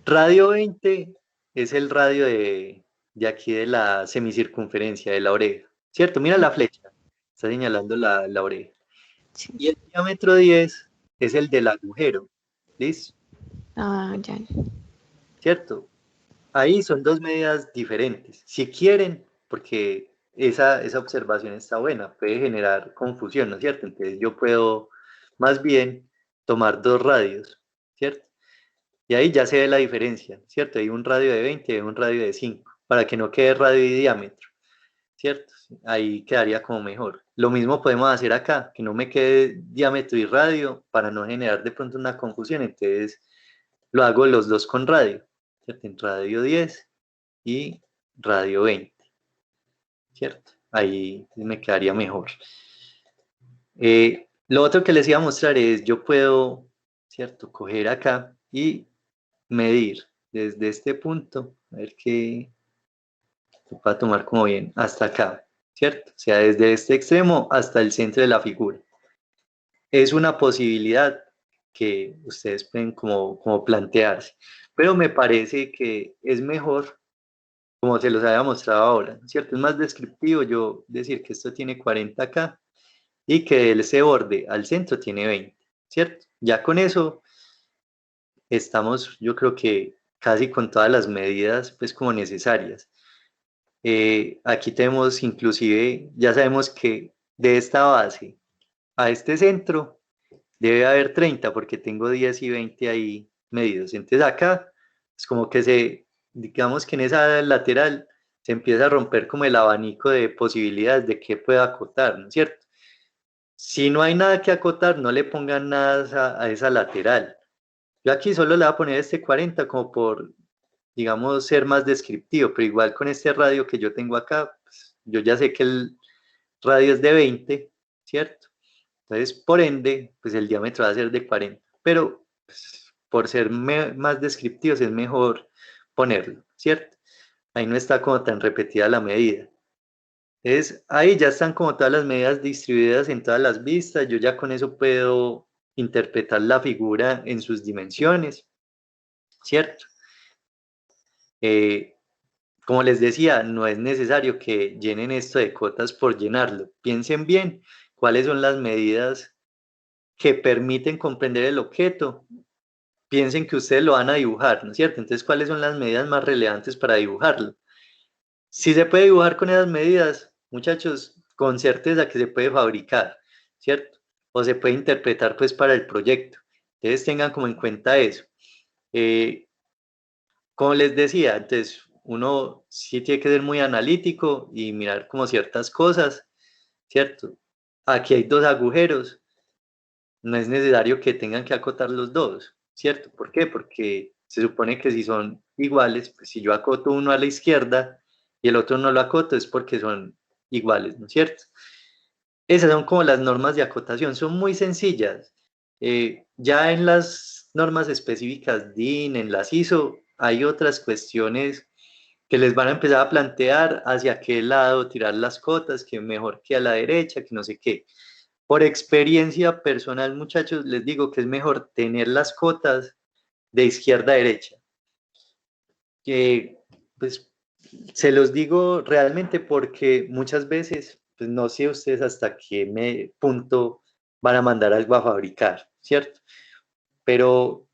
Radio 20 es el radio de aquí de la semicircunferencia de la oreja, ¿cierto? Mira la flecha, está señalando la oreja.
Sí.
Y el diámetro 10 es el del agujero, ¿listo?
Ah, ya.
¿Cierto? Ahí son dos medidas diferentes. Si quieren, porque esa observación está buena, puede generar confusión, ¿no es cierto? Entonces yo puedo más bien tomar dos radios, ¿cierto? Y ahí ya se ve la diferencia, ¿cierto? Hay un radio de 20 y un radio de 5, para que no quede radio y diámetro, ¿cierto? Ahí quedaría como mejor. Lo mismo podemos hacer acá, que no me quede diámetro y radio para no generar de pronto una confusión. Entonces lo hago los dos con radio, ¿cierto? En radio 10 y radio 20, ¿cierto? Ahí me quedaría mejor. Lo otro que les iba a mostrar es, yo puedo, ¿cierto? Coger acá y medir desde este punto, a ver qué va a tomar como bien, hasta acá, ¿cierto? O sea, desde este extremo hasta el centro de la figura. Es una posibilidad que ustedes pueden como plantearse, pero me parece que es mejor como se los había mostrado ahora, ¿cierto? Es más descriptivo yo decir que esto tiene 40 acá y que ese borde al centro tiene 20, ¿cierto? Ya con eso estamos, yo creo que casi con todas las medidas, pues como necesarias. Aquí tenemos inclusive, ya sabemos que de esta base a este centro debe haber 30 porque tengo 10 y 20 ahí medidos. Entonces acá es como que digamos que en esa lateral se empieza a romper como el abanico de posibilidades de qué pueda acotar, ¿no es cierto? Si no hay nada que acotar, no le pongan nada a esa lateral. Yo aquí solo le voy a poner este 40 como por, digamos, ser más descriptivo, pero igual con este radio que yo tengo acá, pues, yo ya sé que el radio es de 20, ¿cierto? Entonces, por ende, pues el diámetro va a ser de 40, pero pues, por ser más descriptivos es mejor ponerlo, ¿cierto? Ahí no está como tan repetida la medida. Entonces, ahí ya están como todas las medidas distribuidas en todas las vistas, yo ya con eso puedo interpretar la figura en sus dimensiones, ¿cierto? Eh, Como les decía, no es necesario que llenen esto de cotas por llenarlo. Piensen bien cuáles son las medidas que permiten comprender el objeto. Piensen que ustedes lo van a dibujar, ¿no es cierto? Entonces, ¿cuáles son las medidas más relevantes para dibujarlo? Si se puede dibujar con esas medidas, muchachos, con certeza que se puede fabricar, ¿cierto? O se puede interpretar pues para el proyecto. Entonces, tengan como en cuenta eso. Eh, Como les decía, entonces uno sí tiene que ser muy analítico y mirar como ciertas cosas, ¿cierto? Aquí hay dos agujeros, no es necesario que tengan que acotar los dos, ¿cierto? ¿Por qué? Porque se supone que si son iguales, pues si yo acoto uno a la izquierda y el otro no lo acoto es porque son iguales, ¿no es cierto? Esas son como las normas de acotación, son muy sencillas. Ya en las normas específicas DIN, en las ISO, hay otras cuestiones que les van a empezar a plantear hacia qué lado tirar las cotas, que mejor que a la derecha, que no sé qué. Por experiencia personal, muchachos, les digo que es mejor tener las cotas de izquierda a derecha. Que, pues, se los digo realmente porque muchas veces, pues no sé ustedes hasta qué punto van a mandar algo a fabricar, ¿cierto? Pero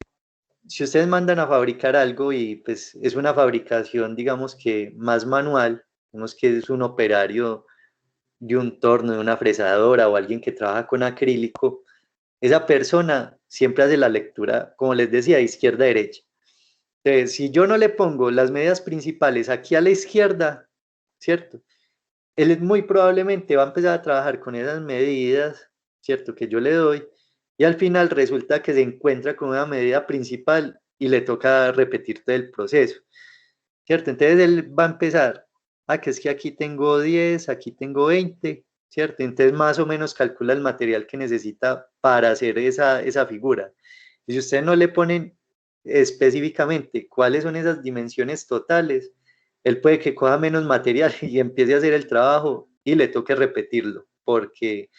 si ustedes mandan a fabricar algo y pues es una fabricación, digamos que más manual, digamos que es un operario de un torno, de una fresadora o alguien que trabaja con acrílico, esa persona siempre hace la lectura, como les decía, de izquierda a derecha. Entonces, si yo no le pongo las medidas principales aquí a la izquierda, ¿cierto? Él muy probablemente va a empezar a trabajar con esas medidas, ¿cierto? Que yo le doy, y al final resulta que se encuentra con una medida principal y le toca repetir todo el proceso, ¿cierto? Entonces él va a empezar, que es que aquí tengo 10, aquí tengo 20, ¿cierto? Entonces más o menos calcula el material que necesita para hacer esa figura. Y si ustedes no le ponen específicamente cuáles son esas dimensiones totales, él puede que coja menos material y empiece a hacer el trabajo y le toque repetirlo, porque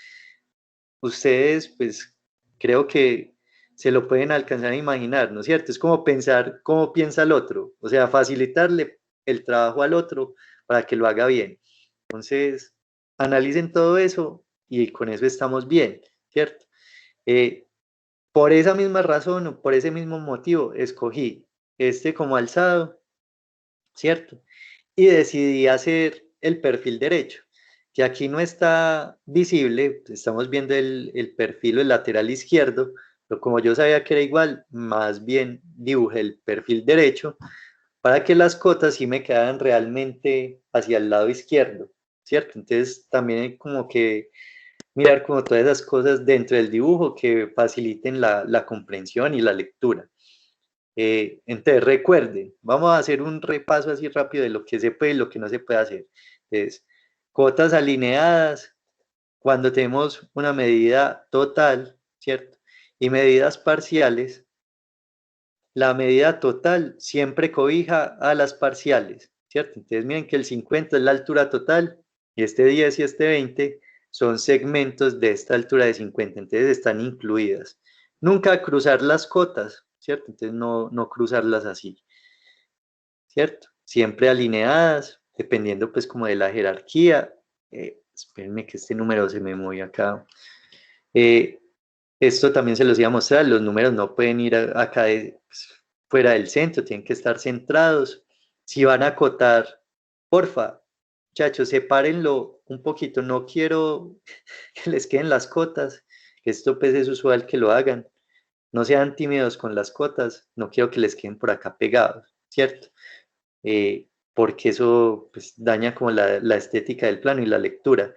ustedes, pues, creo que se lo pueden alcanzar a imaginar, ¿no es cierto? Es como pensar cómo piensa el otro, o sea, facilitarle el trabajo al otro para que lo haga bien. Entonces, analicen todo eso y con eso estamos bien, ¿cierto? Eh, por esa misma razón o por ese mismo motivo, escogí este como alzado, ¿cierto? Y decidí hacer el perfil derecho, que aquí no está visible, estamos viendo el perfil o el lateral izquierdo, pero como yo sabía que era igual, más bien dibujé el perfil derecho para que las cotas sí me quedaran realmente hacia el lado izquierdo, ¿cierto? Entonces también hay como que mirar como todas esas cosas dentro del dibujo que faciliten la comprensión y la lectura. Entonces, recuerden, vamos a hacer un repaso así rápido de lo que se puede y lo que no se puede hacer. Entonces, cotas alineadas, cuando tenemos una medida total, ¿cierto? Y medidas parciales, la medida total siempre cobija a las parciales, ¿cierto? Entonces, miren que el 50 es la altura total y este 10 y este 20 son segmentos de esta altura de 50, entonces están incluidas. Nunca cruzar las cotas, ¿cierto? Entonces no cruzarlas así, ¿cierto? Siempre alineadas, dependiendo pues como de la jerarquía. Espérenme que este número se me movió acá. Eh, Esto también se los iba a mostrar, los números no pueden ir acá pues, fuera del centro, tienen que estar centrados. Si van a acotar, porfa, muchachos, sepárenlo un poquito, no quiero que les queden las cotas, que esto pues es usual que lo hagan. No sean tímidos con las cotas, no quiero que les queden por acá pegados, ¿cierto? Porque eso pues, daña como la estética del plano y la lectura.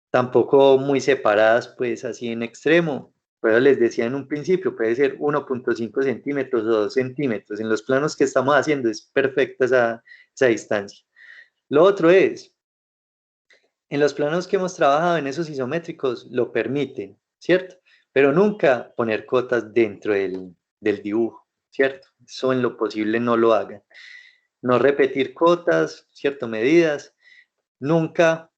Tampoco muy separadas, pues así en extremo, Pero les decía en un principio, puede ser 1.5 centímetros o 2 centímetros. En los planos que estamos haciendo es perfecta esa distancia. Lo otro es, en los planos que hemos trabajado en esos isométricos lo permiten, ¿cierto? Pero nunca poner cotas dentro del dibujo, ¿cierto? Eso en lo posible no lo hagan. No repetir cotas, ¿cierto? Medidas. Nunca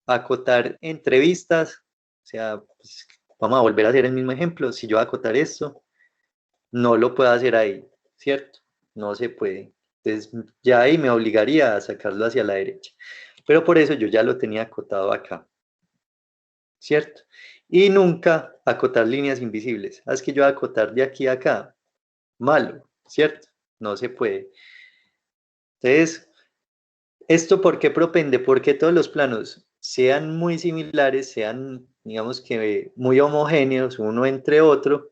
acotar entrevistas. O sea, pues, vamos a volver a hacer el mismo ejemplo. Si yo acotar esto, no lo puedo hacer ahí, ¿cierto? No se puede. Entonces, ya ahí me obligaría a sacarlo hacia la derecha. Pero por eso yo ya lo tenía acotado acá, ¿cierto? Y nunca acotar líneas invisibles. Es que yo voy a acotar de aquí a acá. Malo, ¿cierto? No se puede. Entonces, ¿esto por qué propende? Porque todos los planos sean muy similares, sean, digamos que muy homogéneos uno entre otro,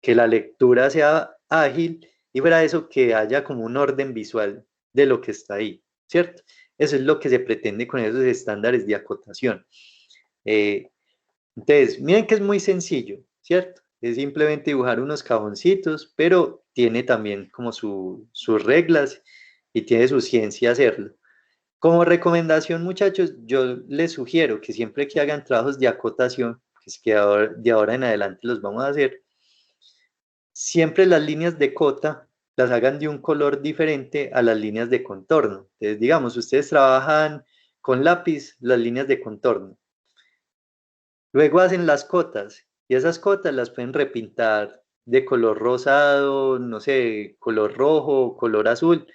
que la lectura sea ágil y fuera eso que haya como un orden visual de lo que está ahí, ¿cierto? Eso es lo que se pretende con esos estándares de acotación. Entonces, miren que es muy sencillo, ¿cierto? Es simplemente dibujar unos cajoncitos, pero tiene también como sus reglas y tiene su ciencia hacerlo. Como recomendación, muchachos, yo les sugiero que siempre que hagan trabajos de acotación, que es que de ahora en adelante los vamos a hacer, siempre las líneas de cota las hagan de un color diferente a las líneas de contorno. Entonces, digamos, ustedes trabajan con lápiz las líneas de contorno. Luego hacen las cotas y esas cotas las pueden repintar de color rosado, no sé, color rojo, color azul,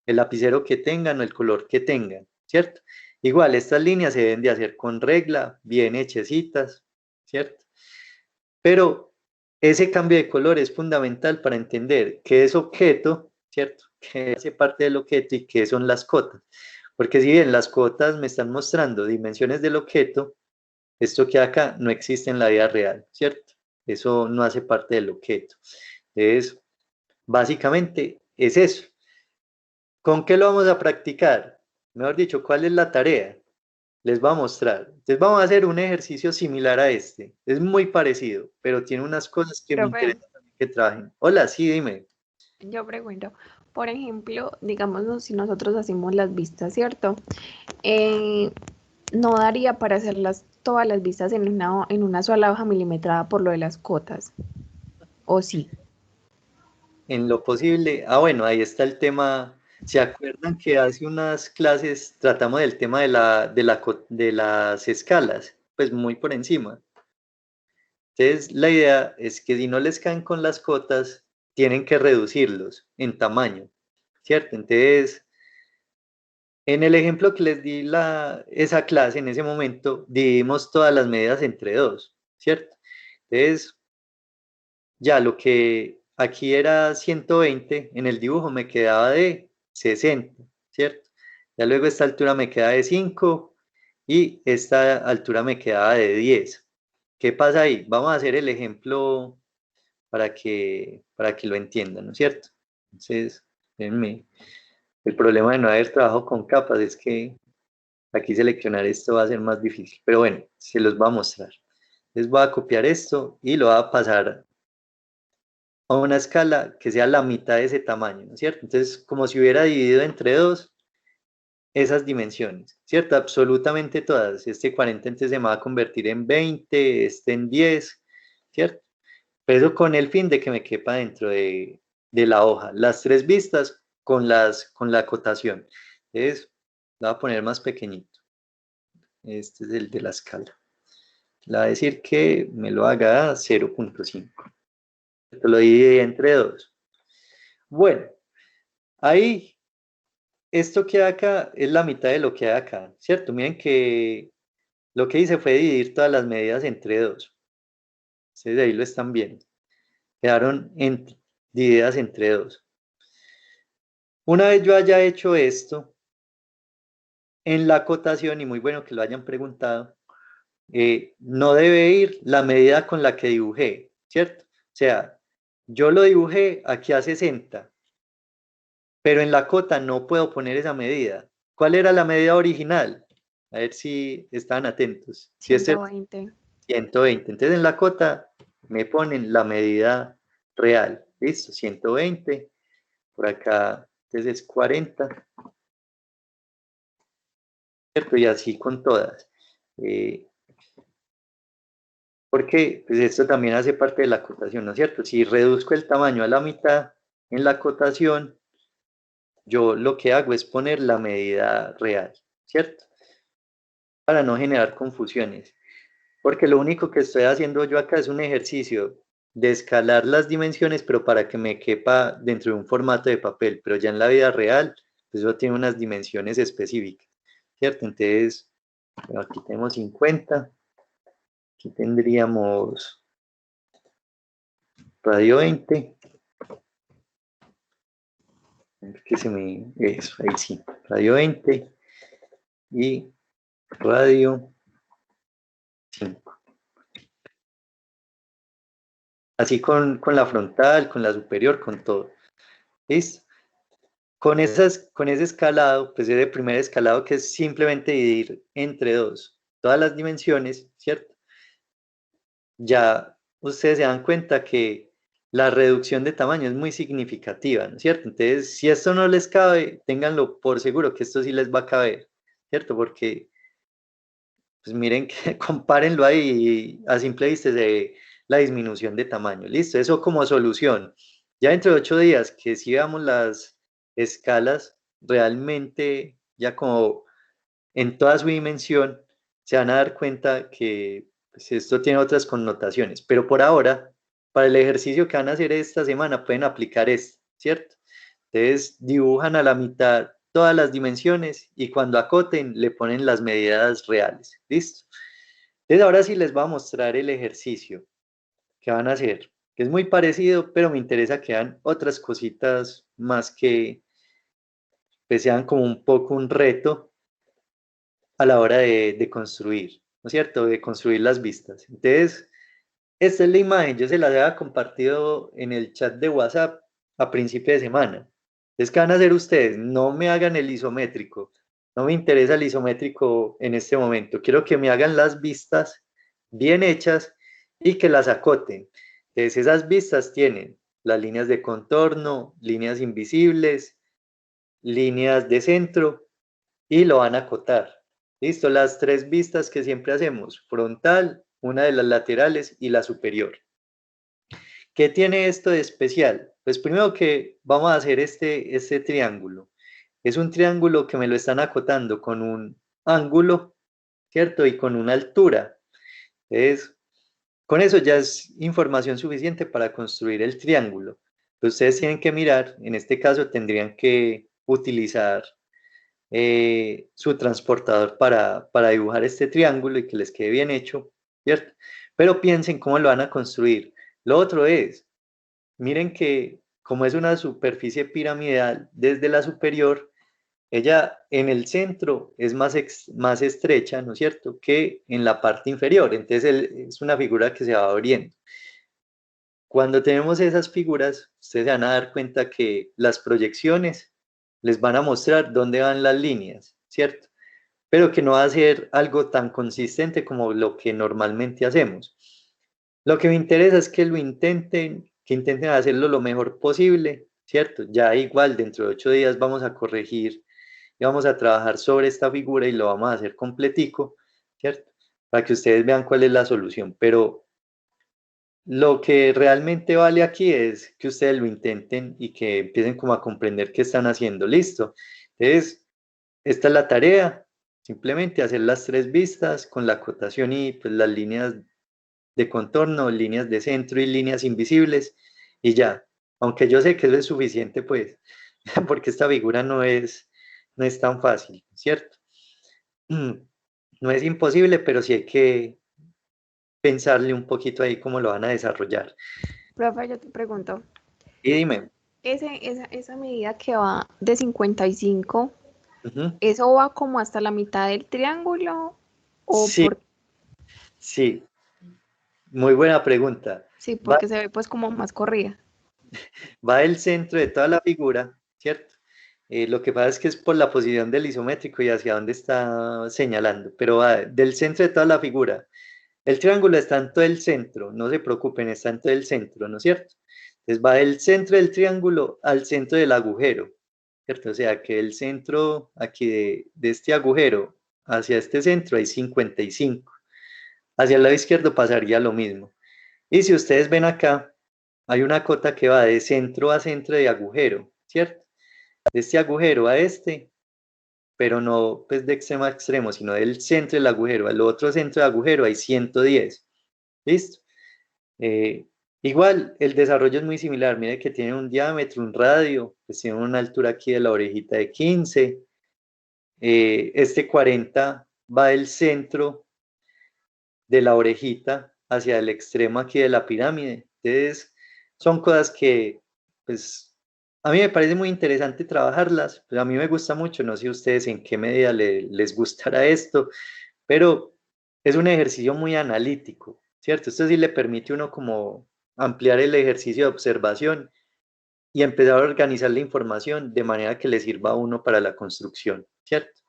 el lapicero que tengan o el color que tengan, ¿cierto? Igual, estas líneas se deben de hacer con regla, bien hechecitas, ¿cierto? Pero ese cambio de color es fundamental para entender qué es objeto, ¿cierto? Qué hace parte del objeto y qué son las cotas. Porque si bien las cotas me están mostrando dimensiones del objeto, esto que acá no existe en la vida real, ¿cierto? Eso no hace parte del objeto. Entonces, básicamente es eso. ¿Con qué lo vamos a practicar? Mejor dicho, ¿cuál es la tarea? Les voy a mostrar. Entonces vamos a hacer un ejercicio similar a este. Es muy parecido, pero tiene unas cosas que me
Profe,
interesan también que trabajen. Hola, sí, dime.
yo pregunto, por ejemplo, digamos, si nosotros hacemos las vistas, ¿cierto? Eh, no daría para hacerlas todas las vistas en una sola hoja milimetrada por lo de las cotas, ¿o sí?
En lo posible. Ah, bueno, ahí está el tema. ¿Se acuerdan que hace unas clases tratamos del tema de las escalas? Pues muy por encima. Entonces, la idea es que si no les caen con las cotas, tienen que reducirlos en tamaño, ¿cierto? Entonces, en el ejemplo que les di esa clase, en ese momento, dividimos todas las medidas entre dos, ¿cierto? Entonces, ya lo que aquí era 120, en el dibujo me quedaba de 60, ¿cierto? Ya luego esta altura me queda de 5 y esta altura me quedaba de 10. ¿Qué pasa ahí? Vamos a hacer el ejemplo para que lo entiendan, ¿no es cierto? Entonces, espérenme. El problema de no haber trabajo con capas es que aquí seleccionar esto va a ser más difícil, pero bueno, se los va a mostrar. Les voy a copiar esto y lo voy a pasar a una escala que sea la mitad de ese tamaño, ¿no es cierto? Entonces, como si hubiera dividido entre dos esas dimensiones, ¿cierto? Absolutamente todas. Este 40 entonces se me va a convertir en 20, este en 10, ¿cierto? Pero eso con el fin de que me quepa dentro de la hoja. Las tres vistas con la acotación. Entonces, la voy a poner más pequeñito. Este es el de la escala. Le voy a decir que me lo haga a 0.5. Lo divide entre dos. Bueno, ahí, esto que hay acá es la mitad de lo que hay acá, ¿cierto? Miren que lo que hice fue dividir todas las medidas entre dos. Ustedes ahí lo están viendo. Quedaron divididas entre dos. Una vez yo haya hecho esto, en la acotación, y muy bueno que lo hayan preguntado, no debe ir la medida con la que dibujé, ¿cierto? O sea, yo lo dibujé aquí a 60, pero en la cota no puedo poner esa medida. ¿Cuál era la medida original? A ver si están atentos. Si es
120.
120. Entonces en la cota me ponen la medida real. Listo, 120. Por acá, entonces es 40. ¿Cierto? Y así con todas. Porque pues esto también hace parte de la acotación, ¿no es cierto? Si reduzco el tamaño a la mitad en la acotación, yo lo que hago es poner la medida real, ¿cierto? Para no generar confusiones. Porque lo único que estoy haciendo yo acá es un ejercicio de escalar las dimensiones, pero para que me quepa dentro de un formato de papel. Pero ya en la vida real, pues eso tiene unas dimensiones específicas, ¿cierto? Entonces, bueno, aquí tenemos 50. Aquí tendríamos radio 20. Que se me... Eso, ahí sí. Radio 20 y radio 5. Así con la frontal, con la superior, con todo. ¿Listo? Con ese escalado, pues ese primer escalado que es simplemente dividir entre dos todas las dimensiones, ¿cierto? Ya ustedes se dan cuenta que la reducción de tamaño es muy significativa, ¿no es cierto? Entonces, si esto no les cabe, ténganlo por seguro que esto sí les va a caber, ¿cierto? Porque, pues miren, que compárenlo ahí y a simple vista se ve la disminución de tamaño. Listo, eso como solución. Ya dentro de 8 días que si veamos las escalas realmente ya como en toda su dimensión, se van a dar cuenta que pues, esto tiene otras connotaciones. Pero por ahora, para el ejercicio que van a hacer esta semana, pueden aplicar esto, ¿cierto? Entonces dibujan a la mitad todas las dimensiones y cuando acoten le ponen las medidas reales. ¿Listo? Entonces ahora sí les voy a mostrar el ejercicio que van a hacer, que es muy parecido, pero me interesa que hagan otras cositas más que pues, sean como un poco un reto a la hora de construir, ¿no es cierto? De construir las vistas. Entonces, esta es la imagen, yo se la había compartido en el chat de WhatsApp a principio de semana. Entonces, ¿qué van a hacer ustedes? No me hagan el isométrico, no me interesa el isométrico en este momento. Quiero que me hagan las vistas bien hechas y que las acoten. Entonces, esas vistas tienen las líneas de contorno, líneas invisibles, líneas de centro y lo van a acotar. Listo, las 3 vistas que siempre hacemos, frontal, una de las laterales y la superior. ¿Qué tiene esto de especial? Pues primero que vamos a hacer este triángulo. Es un triángulo que me lo están acotando con un ángulo, ¿cierto? Y con una altura. Entonces, con eso ya es información suficiente para construir el triángulo. Entonces, ustedes tienen que mirar, en este caso tendrían que utilizar su transportador para dibujar este triángulo y que les quede bien hecho, ¿cierto? Pero piensen cómo lo van a construir. Lo otro es, miren que como es una superficie piramidal desde la superior, ella en el centro es más estrecha, ¿no es cierto?, que en la parte inferior. Entonces es una figura que se va abriendo. Cuando tenemos esas figuras, ustedes se van a dar cuenta que las proyecciones les van a mostrar dónde van las líneas, ¿cierto? Pero que no va a ser algo tan consistente como lo que normalmente hacemos. Lo que me interesa es que que intenten hacerlo lo mejor posible, ¿cierto? Ya igual dentro de 8 días vamos a corregir y vamos a trabajar sobre esta figura y lo vamos a hacer completico, ¿cierto? Para que ustedes vean cuál es la solución. Pero lo que realmente vale aquí es que ustedes lo intenten y que empiecen como a comprender qué están haciendo. Listo. Entonces, esta es la tarea. Simplemente hacer las 3 vistas con la acotación y pues las líneas de contorno, líneas de centro y líneas invisibles y ya. Aunque yo sé que eso es suficiente, pues, porque esta figura no es tan fácil, ¿cierto? No es imposible, pero sí hay que pensarle un poquito ahí cómo lo van a desarrollar.
Profe, yo te pregunto,
Y dime.
esa medida que va de 55,
Ujú.
¿eso va como hasta la mitad del triángulo? ¿O
Sí,
por
sí, muy buena pregunta.
sí,
Va,
porque se ve pues como más corrida?
va el centro de toda la figura, ¿cierto? Lo que pasa es que es por la posición del isométrico y hacia dónde está señalando, pero va del centro de toda la figura. El triángulo está en todo el centro, no se preocupen, está en todo el centro, ¿no es cierto? Entonces va del centro del triángulo al centro del agujero, ¿cierto? O sea que el centro aquí de este agujero hacia este centro hay 55. Hacia el lado izquierdo pasaría lo mismo. Y si ustedes ven acá, hay una cota que va de centro a centro de agujero, ¿cierto? De este agujero a este, pero no pues de extremo a extremo, sino del centro del agujero al otro centro de agujero hay 110. ¿Listo? Eh, Igual, el desarrollo es muy similar. Mire que tiene un diámetro, un radio, pues tiene una altura aquí de la orejita de 15. Este 40 va del centro de la orejita hacia el extremo aquí de la pirámide. Entonces, son cosas que, pues, a mí me parece muy interesante trabajarlas, pero a mí me gusta mucho, no sé ustedes en qué medida les gustará esto, pero es un ejercicio muy analítico, ¿cierto? Esto sí le permite a uno como ampliar el ejercicio de observación y empezar a organizar la información de manera que le sirva a uno para la construcción, ¿cierto?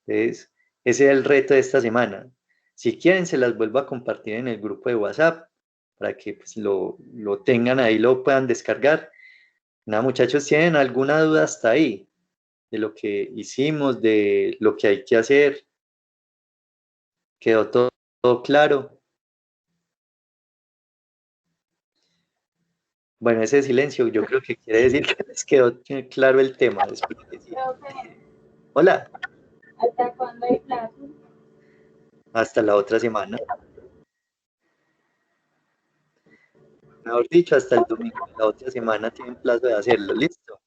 Entonces, ese es el reto de esta semana. Si quieren, se las vuelvo a compartir en el grupo de WhatsApp para que pues, lo tengan ahí, lo puedan descargar. Nada, muchachos, ¿tienen alguna duda hasta ahí de lo que hicimos, de lo que hay que hacer? ¿Quedó todo claro? Bueno, ese silencio yo creo que quiere decir que les quedó claro el tema. Espero que sí.
Profe,
Hola,
¿hasta cuándo hay plazo?
hasta la otra semana. Mejor dicho, hasta el domingo de la otra semana tienen plazo de hacerlo, listo.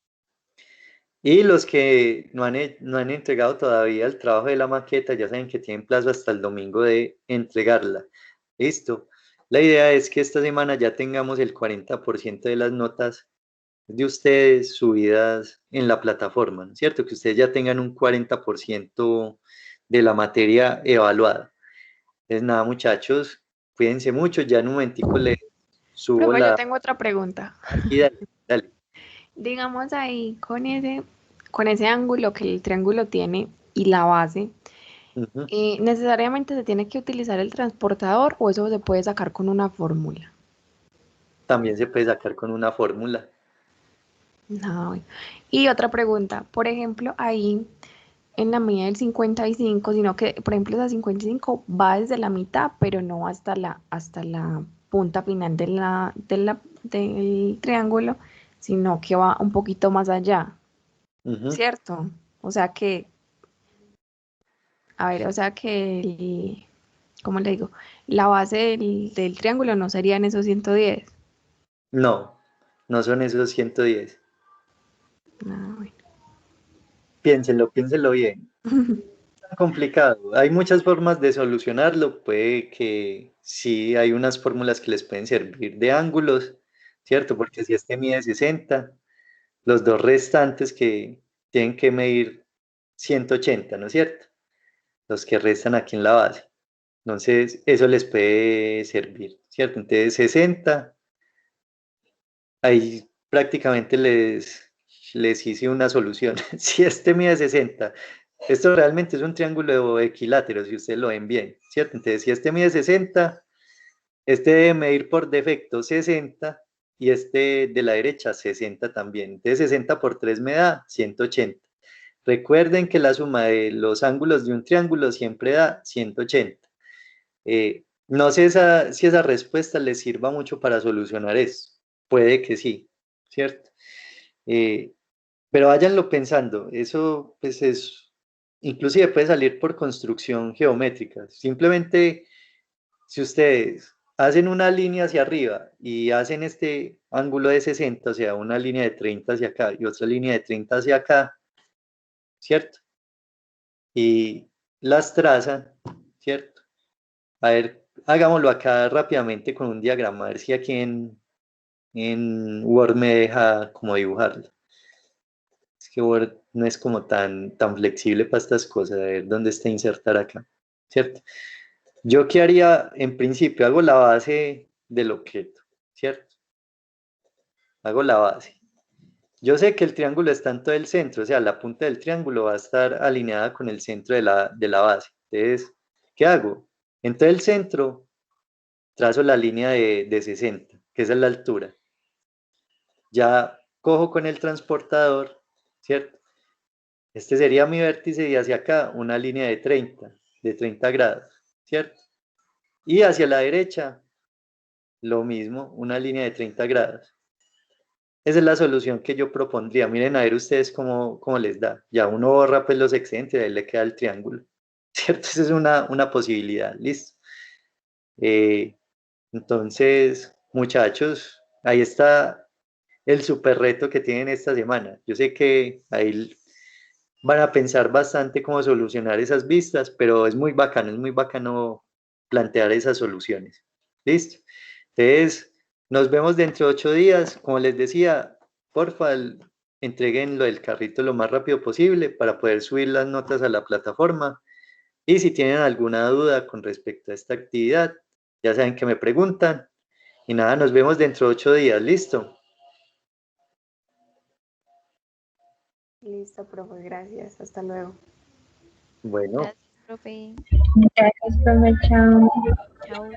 Y los que no han entregado todavía el trabajo de la maqueta, ya saben que tienen plazo hasta el domingo de entregarla. Listo. La idea es que esta semana ya tengamos el 40% de las notas de ustedes subidas en la plataforma, ¿no es cierto? Que ustedes ya tengan un 40% de la materia evaluada. Entonces, nada, muchachos, cuídense mucho. Ya en un momentico les subo
Profe, yo
la...
tengo otra pregunta.
Aquí, dale, dale.
Digamos ahí con ese ángulo que el triángulo tiene y la base,
Ujú.
¿necesariamente se tiene que utilizar el transportador o eso se puede sacar con una fórmula?
También se puede sacar con una fórmula.
No, bueno. Y otra pregunta, por ejemplo, ahí en la medida del 55, sino que, por ejemplo, esa 55 va desde la mitad, pero no hasta la punta final del triángulo, sino que va un poquito más allá,
Ujú.
¿cierto? O sea que, a ver, o sea que, ¿cómo le digo? La base del triángulo no sería en esos 110.
No, no son esos 110.
Ah, bueno.
Piénsenlo bien. Tan complicado. Hay muchas formas de solucionarlo. Puede que sí, hay unas fórmulas que les pueden servir de ángulos, ¿cierto? Porque si este mide 60, los dos restantes que tienen que medir 180, ¿no es cierto? Los que restan aquí en la base. Entonces, eso les puede servir, ¿cierto? Entonces, 60, ahí prácticamente les hice una solución. Si este mide 60, esto realmente es un triángulo equilátero, si ustedes lo ven bien, ¿cierto? Entonces, si este mide 60, este debe medir por defecto 60 y este de la derecha 60 también. Entonces, 60 por 3 me da 180. Recuerden que la suma de los ángulos de un triángulo siempre da 180. No sé si esa respuesta les sirva mucho para solucionar esto. Puede que sí, ¿cierto? Eh, pero váyanlo pensando, eso pues es, inclusive puede salir por construcción geométrica. Simplemente si ustedes hacen una línea hacia arriba y hacen este ángulo de 60, o sea, una línea de 30 hacia acá y otra línea de 30 hacia acá, ¿cierto? Y las trazan, ¿cierto? A ver, hagámoslo acá rápidamente con un diagrama, a ver si aquí en Word me deja como dibujarlo. Es que Word no es como tan flexible para estas cosas. A ver dónde está insertar acá, ¿cierto? Yo qué haría en principio, hago la base del objeto, ¿cierto? Hago la base. Yo sé que el triángulo está en todo el centro, o sea, la punta del triángulo va a estar alineada con el centro de la base. Entonces, ¿qué hago? En todo el centro trazo la línea de 60, que esa es la altura. Ya cojo con el transportador, ¿cierto? Este sería mi vértice y hacia acá una línea de 30 grados, ¿cierto? Y hacia la derecha, lo mismo, una línea de 30 grados. Esa es la solución que yo propondría. Miren a ver ustedes cómo les da. Ya uno borra pues los excedentes y ahí le queda el triángulo, ¿cierto? Esa es una posibilidad, ¿listo? Entonces, muchachos, ahí está el super reto que tienen esta semana. Yo sé que ahí van a pensar bastante cómo solucionar esas vistas, pero es muy bacano plantear esas soluciones. ¿Listo? Entonces, nos vemos dentro de 8 días. Como les decía, porfa, entreguen lo del carrito lo más rápido posible para poder subir las notas a la plataforma. Y si tienen alguna duda con respecto a esta actividad, ya saben que me preguntan. Y nada, nos vemos dentro de 8 días. ¿Listo?
Listo, profe, gracias. Hasta luego.
Bueno.
Gracias, profe.
Gracias, profe. Chao.
Chao.